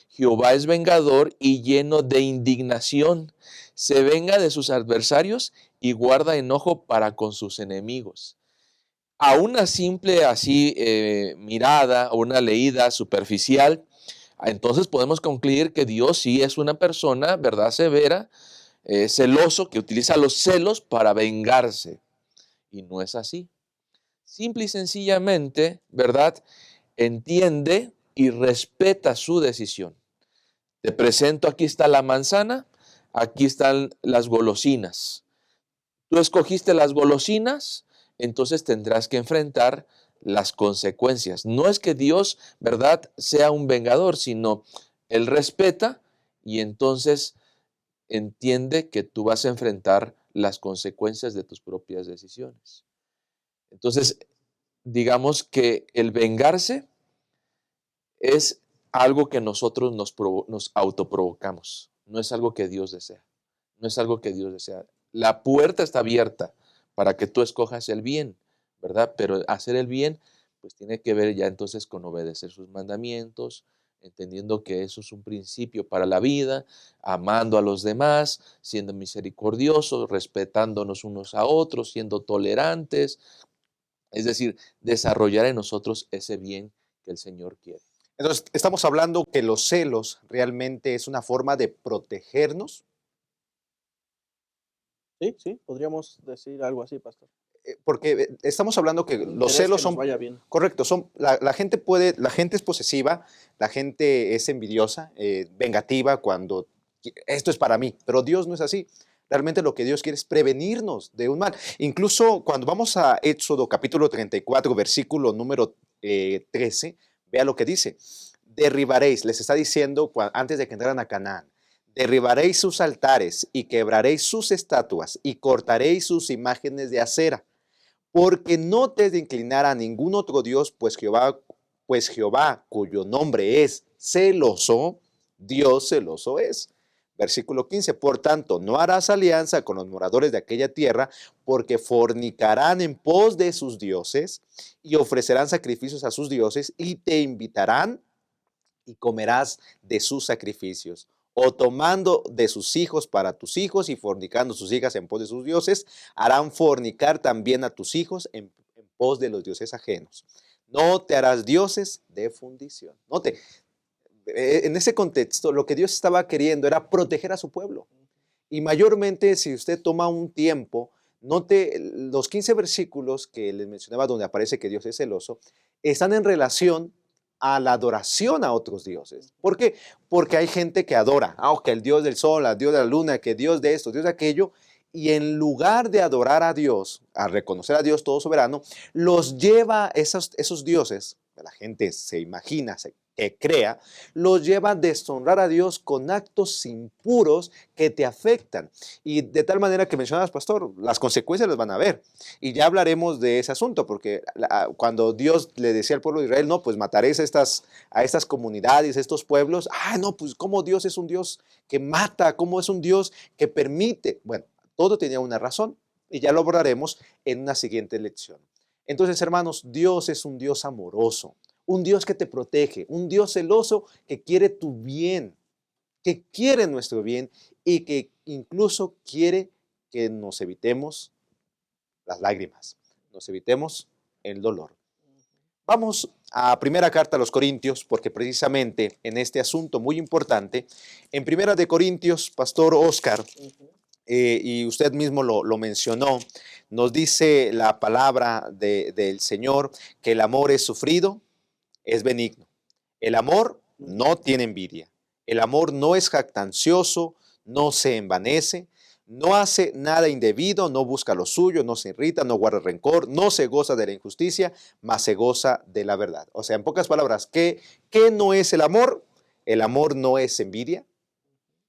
Jehová es vengador y lleno de indignación. Se venga de sus adversarios y guarda enojo para con sus enemigos. A una simple así mirada o una leída superficial, entonces podemos concluir que Dios sí es una persona, ¿verdad? Severa, celoso, que utiliza los celos para vengarse. Y no es así. Simple y sencillamente, ¿verdad? Entiende y respeta su decisión. Te presento, aquí está la manzana, aquí están las golosinas. Tú escogiste las golosinas, entonces tendrás que enfrentar las consecuencias. No es que Dios, ¿verdad?, sea un vengador, sino Él respeta y entonces entiende que tú vas a enfrentar las consecuencias de tus propias decisiones. Entonces, digamos que el vengarse es algo que nosotros nos autoprovocamos. No es algo que Dios desea. No es algo que Dios desea. La puerta está abierta para que tú escojas el bien, ¿verdad? Pero hacer el bien, pues tiene que ver ya entonces con obedecer sus mandamientos, entendiendo que eso es un principio para la vida, amando a los demás, siendo misericordiosos, respetándonos unos a otros, siendo tolerantes. Es decir, desarrollar en nosotros ese bien que el Señor quiere. Entonces, estamos hablando que los celos realmente es una forma de protegernos, Sí, sí, podríamos decir algo así, pastor. porque estamos hablando que los Interés celos que nos son, vaya bien. correcto, la gente la gente es posesiva, la gente es envidiosa, vengativa cuando esto es para mí, pero Dios no es así. Realmente lo que Dios quiere es prevenirnos de un mal. Incluso cuando vamos a Éxodo capítulo 34, versículo número 13, vea lo que dice. Derribaréis, les está diciendo antes de que entraran a Canaán, derribaréis sus altares y quebraréis sus estatuas y cortaréis sus imágenes de acera, porque no te has de inclinar a ningún otro Dios, pues Jehová, cuyo nombre es celoso, Dios celoso es. Versículo 15, por tanto, no harás alianza con los moradores de aquella tierra, porque fornicarán en pos de sus dioses y ofrecerán sacrificios a sus dioses y te invitarán y comerás de sus sacrificios. O tomando de sus hijos para tus hijos y fornicando sus hijas en pos de sus dioses, harán fornicar también a tus hijos en pos de los dioses ajenos. No te harás dioses de fundición. Note, en ese contexto, lo que Dios estaba queriendo era proteger a su pueblo. Y mayormente, si usted toma un tiempo, note los 15 versículos que les mencionaba donde aparece que Dios es celoso, están en relación a la adoración a otros dioses. ¿Por qué? Porque hay gente que adora, que el Dios del sol, el Dios de la luna, que Dios de esto, Dios de aquello, y en lugar de adorar a Dios, a reconocer a Dios todo soberano, los lleva esos dioses, la gente se imagina, que crea, los lleva a deshonrar a Dios con actos impuros que te afectan. Y de tal manera que mencionabas, pastor, las consecuencias las van a ver. Y ya hablaremos de ese asunto, porque cuando Dios le decía al pueblo de Israel, no, pues mataréis a estas comunidades, a estos pueblos, no, pues cómo Dios es un Dios que mata, cómo es un Dios que permite. Bueno, todo tenía una razón y ya lo abordaremos en una siguiente lección. Entonces, hermanos, Dios es un Dios amoroso, un Dios que te protege, un Dios celoso que quiere tu bien, que quiere nuestro bien y que incluso quiere que nos evitemos las lágrimas, nos evitemos el dolor. Vamos a primera carta a los Corintios, porque precisamente en este asunto muy importante, en primera de Corintios, Pastor Oscar, y usted mismo lo mencionó, nos dice la palabra del Señor que el amor es sufrido, es benigno. El amor no tiene envidia. El amor no es jactancioso, no se envanece, no hace nada indebido, no busca lo suyo, no se irrita, no guarda rencor, no se goza de la injusticia, mas se goza de la verdad. O sea, en pocas palabras, ¿qué no es el amor? El amor no es envidia.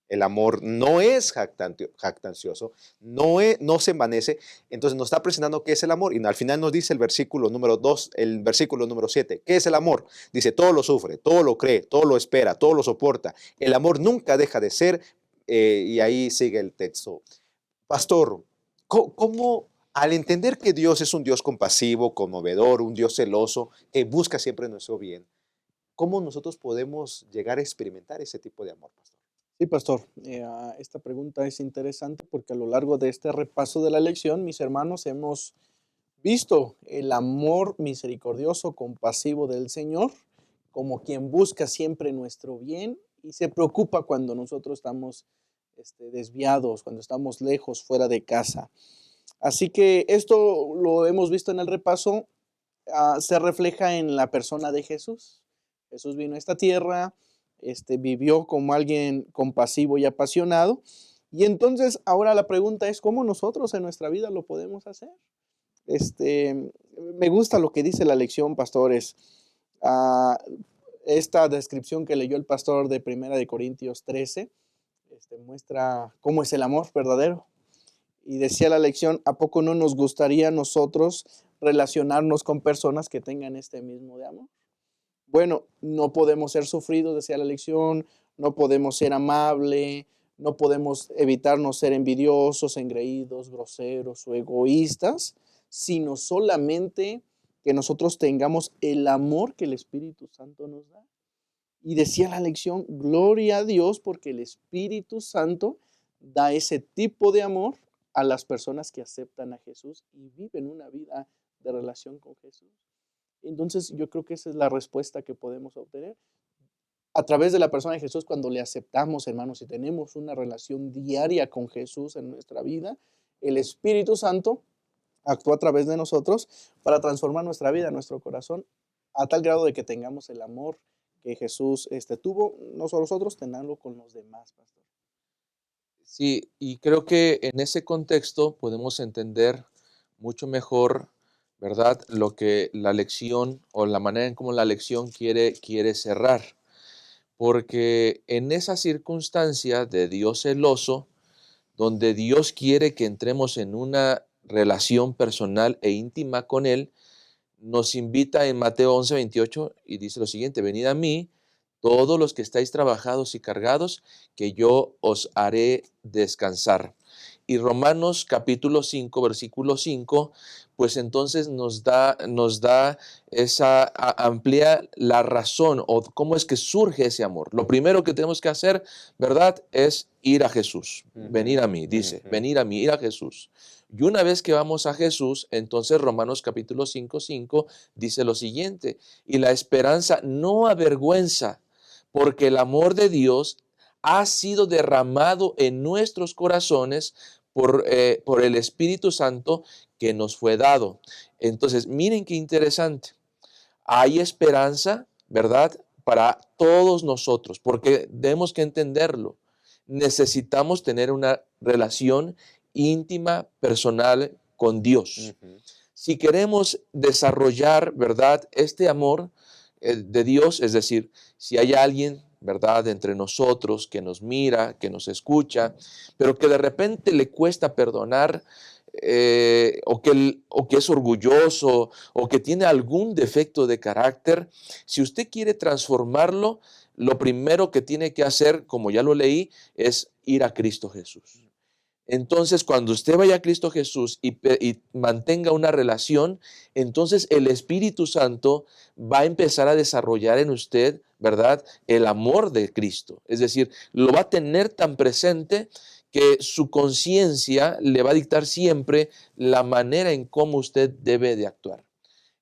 El amor no es jactancioso, no se envanece. Entonces nos está presentando qué es el amor. Y al final nos dice el versículo número 2, el versículo número 7. ¿Qué es el amor? Dice, todo lo sufre, todo lo cree, todo lo espera, todo lo soporta. El amor nunca deja de ser. Y ahí sigue el texto. Pastor, ¿cómo al entender que Dios es un Dios compasivo, conmovedor, un Dios celoso, que busca siempre nuestro bien, cómo nosotros podemos llegar a experimentar ese tipo de amor, pastor? Sí, pastor, esta pregunta es interesante porque a lo largo de este repaso de la lección, mis hermanos, hemos visto el amor misericordioso, compasivo del Señor, como quien busca siempre nuestro bien y se preocupa cuando nosotros estamos desviados, cuando estamos lejos, fuera de casa. Así que esto lo hemos visto en el repaso, se refleja en la persona de Jesús. Jesús vino a esta tierra, vivió como alguien compasivo y apasionado. Y entonces ahora la pregunta es, ¿cómo nosotros en nuestra vida lo podemos hacer? Me gusta lo que dice la lección, pastores. Esta descripción que leyó el pastor de 1 de Corintios 13 muestra cómo es el amor verdadero. Y decía la lección, ¿a poco no nos gustaría a nosotros relacionarnos con personas que tengan este mismo de amor? Bueno, no podemos ser sufridos, decía la lección, no podemos ser amables, no podemos evitarnos ser envidiosos, engreídos, groseros o egoístas, sino solamente que nosotros tengamos el amor que el Espíritu Santo nos da. Y decía la lección, gloria a Dios porque el Espíritu Santo da ese tipo de amor a las personas que aceptan a Jesús y viven una vida de relación con Jesús. Entonces yo creo que esa es la respuesta que podemos obtener a través de la persona de Jesús cuando le aceptamos, hermanos, y tenemos una relación diaria con Jesús en nuestra vida. El Espíritu Santo actúa a través de nosotros para transformar nuestra vida, nuestro corazón, a tal grado de que tengamos el amor que Jesús tuvo, no solo nosotros, tenerlo con los demás, pastor. Sí, y creo que en ese contexto podemos entender mucho mejor, ¿verdad? Lo que la lección o la manera en cómo la lección quiere cerrar. Porque en esa circunstancia de Dios celoso, donde Dios quiere que entremos en una relación personal e íntima con Él, nos invita en Mateo 11:28 y dice lo siguiente: venid a mí, todos los que estáis trabajados y cargados, que yo os haré descansar. Y Romanos capítulo 5, versículo 5, pues entonces nos da amplía la razón o cómo es que surge ese amor. Lo primero que tenemos que hacer, ¿verdad?, es ir a Jesús. Venir a mí, dice, venir a mí, ir a Jesús. Y una vez que vamos a Jesús, entonces Romanos capítulo 5:5 dice lo siguiente: y la esperanza no avergüenza, porque el amor de Dios ha sido derramado en nuestros corazones por el Espíritu Santo que nos fue dado. Entonces, miren qué interesante. Hay esperanza, ¿verdad?, para todos nosotros, porque tenemos que entenderlo. Necesitamos tener una relación íntima, personal con Dios. Si queremos desarrollar, ¿verdad?, este amor de Dios, es decir, si hay alguien, ¿verdad?, entre nosotros que nos mira, que nos escucha, pero que de repente le cuesta perdonar, o que es orgulloso, o que tiene algún defecto de carácter, si usted quiere transformarlo, lo primero que tiene que hacer, como ya lo leí, es ir a Cristo Jesús. Entonces, cuando usted vaya a Cristo Jesús y mantenga una relación, entonces el Espíritu Santo va a empezar a desarrollar en usted, ¿verdad?, el amor de Cristo. Es decir, lo va a tener tan presente que su conciencia le va a dictar siempre la manera en cómo usted debe de actuar.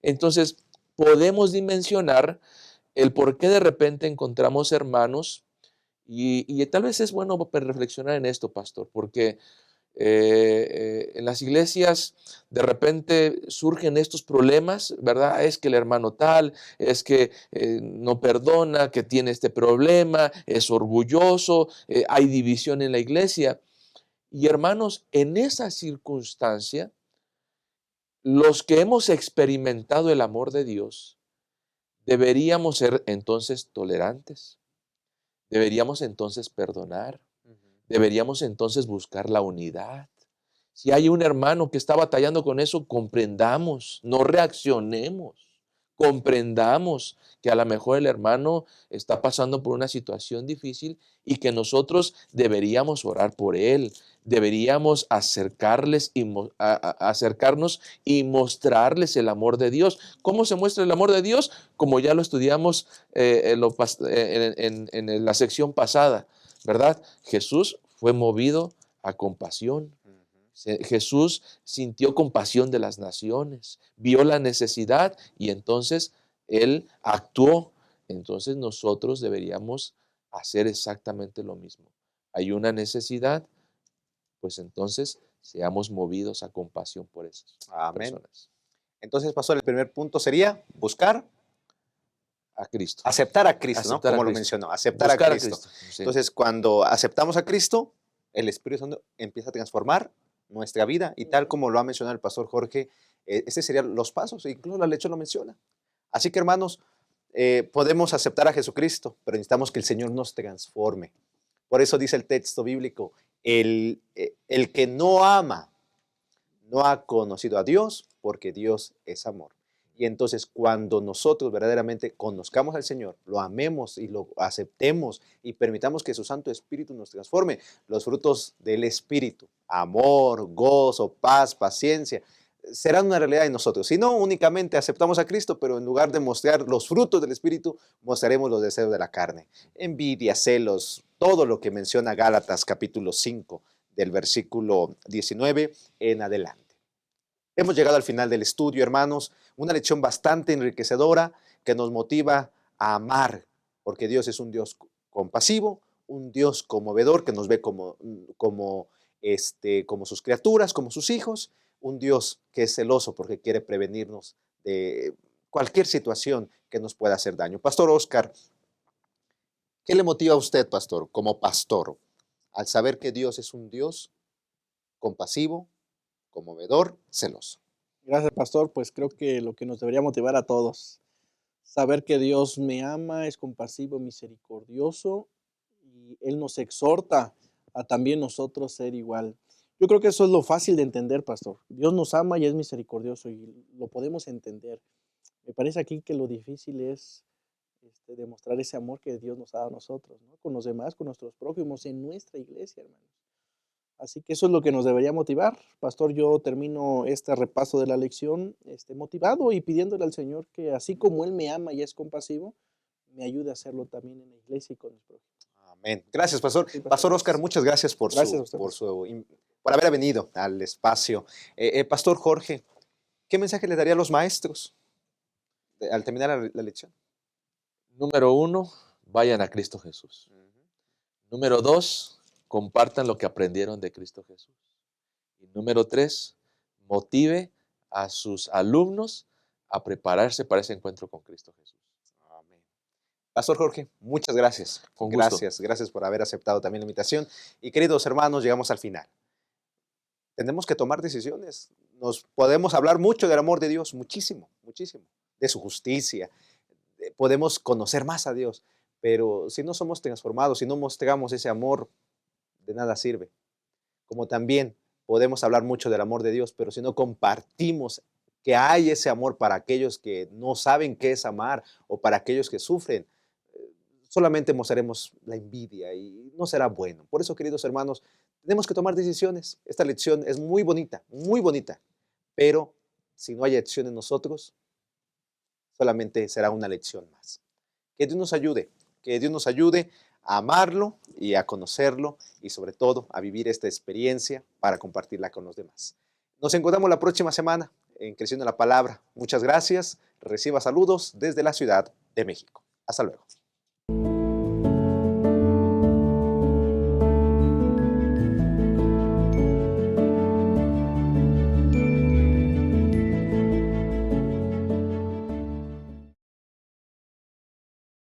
Entonces, podemos dimensionar el por qué de repente encontramos hermanos, y tal vez es bueno reflexionar en esto, pastor, porque en las iglesias de repente surgen estos problemas, ¿verdad? Es que el hermano tal, es que no perdona, que tiene este problema, es orgulloso, hay división en la iglesia. Y hermanos, en esa circunstancia, los que hemos experimentado el amor de Dios, deberíamos ser entonces tolerantes, deberíamos entonces perdonar, deberíamos entonces buscar la unidad. Si hay un hermano que está batallando con eso, comprendamos, no reaccionemos, comprendamos que a lo mejor el hermano está pasando por una situación difícil y que nosotros deberíamos orar por él, deberíamos acercarnos y mostrarles el amor de Dios. ¿Cómo se muestra el amor de Dios? Como ya lo estudiamos en la sección pasada, ¿verdad? Jesús fue movido a compasión. Jesús sintió compasión de las naciones, vio la necesidad y entonces Él actuó. Entonces nosotros deberíamos hacer exactamente lo mismo. Hay una necesidad, pues entonces seamos movidos a compasión por esas Amén. personas. Entonces, pastor, el primer punto sería buscar, A Cristo. aceptar a Cristo, ¿no? Aceptar a Como lo Cristo. mencionó, aceptar a Buscar a Cristo. Cristo. Sí. Entonces, cuando aceptamos a Cristo, el Espíritu Santo empieza a transformar nuestra vida y tal como lo ha mencionado el pastor Jorge, estos serían los pasos, e incluso la lección lo menciona. Así que, hermanos, podemos aceptar a Jesucristo, pero necesitamos que el Señor nos transforme. Por eso dice el texto bíblico, el que no ama no ha conocido a Dios, porque Dios es amor. Y entonces cuando nosotros verdaderamente conozcamos al Señor, lo amemos y lo aceptemos y permitamos que su Santo Espíritu nos transforme, los frutos del Espíritu, amor, gozo, paz, paciencia, serán una realidad en nosotros. Si no, únicamente aceptamos a Cristo, pero en lugar de mostrar los frutos del Espíritu, mostraremos los deseos de la carne. Envidia, celos, todo lo que menciona Gálatas capítulo 5, del versículo 19 en adelante. Hemos llegado al final del estudio, hermanos, una lección bastante enriquecedora que nos motiva a amar, porque Dios es un Dios compasivo, un Dios conmovedor que nos ve como sus criaturas, como sus hijos, un Dios que es celoso porque quiere prevenirnos de cualquier situación que nos pueda hacer daño. Pastor Oscar, ¿qué le motiva a usted, pastor, como pastor, al saber que Dios es un Dios compasivo, conmovedor, celoso. Gracias, pastor. Pues creo que lo que nos debería motivar a todos, saber que Dios me ama, es compasivo, misericordioso, y Él nos exhorta a también nosotros ser igual. Yo creo que eso es lo fácil de entender, pastor. Dios nos ama y es misericordioso y lo podemos entender. Me parece aquí que lo difícil es demostrar ese amor que Dios nos ha dado a nosotros, ¿no? Con los demás, con nuestros prójimos, en nuestra iglesia, hermanos. Así que eso es lo que nos debería motivar. Pastor, yo termino este repaso de la lección motivado y pidiéndole al Señor que así como Él me ama y es compasivo, me ayude a hacerlo también en la iglesia y con mis prójimos. Amén. Gracias, pastor. Sí, pastor. Pastor Oscar, muchas gracias Gracias a usted, por haber venido al espacio. Pastor Jorge, ¿qué mensaje le daría a los maestros al terminar la lección? Número 1, vayan a Cristo Jesús. Número 2, compartan lo que aprendieron de Cristo Jesús. Y número 3, motive a sus alumnos a prepararse para ese encuentro con Cristo Jesús. Amén. Pastor Jorge, muchas gracias. Con gusto. Gracias por haber aceptado también la invitación. Y queridos hermanos, llegamos al final. Tenemos que tomar decisiones. Nos podemos hablar mucho del amor de Dios, muchísimo, muchísimo, de su justicia. Podemos conocer más a Dios, pero si no somos transformados, si no mostramos ese amor, de nada sirve. Como también podemos hablar mucho del amor de Dios, pero si no compartimos que hay ese amor para aquellos que no saben qué es amar o para aquellos que sufren, solamente mostraremos la envidia y no será bueno. Por eso, queridos hermanos, tenemos que tomar decisiones. Esta lección es muy bonita, pero si no hay acción en nosotros, solamente será una lección más. Que Dios nos ayude a amarlo y a conocerlo y sobre todo a vivir esta experiencia para compartirla con los demás. Nos encontramos la próxima semana en Creciendo la Palabra. Muchas gracias. Reciba saludos desde la Ciudad de México. Hasta luego.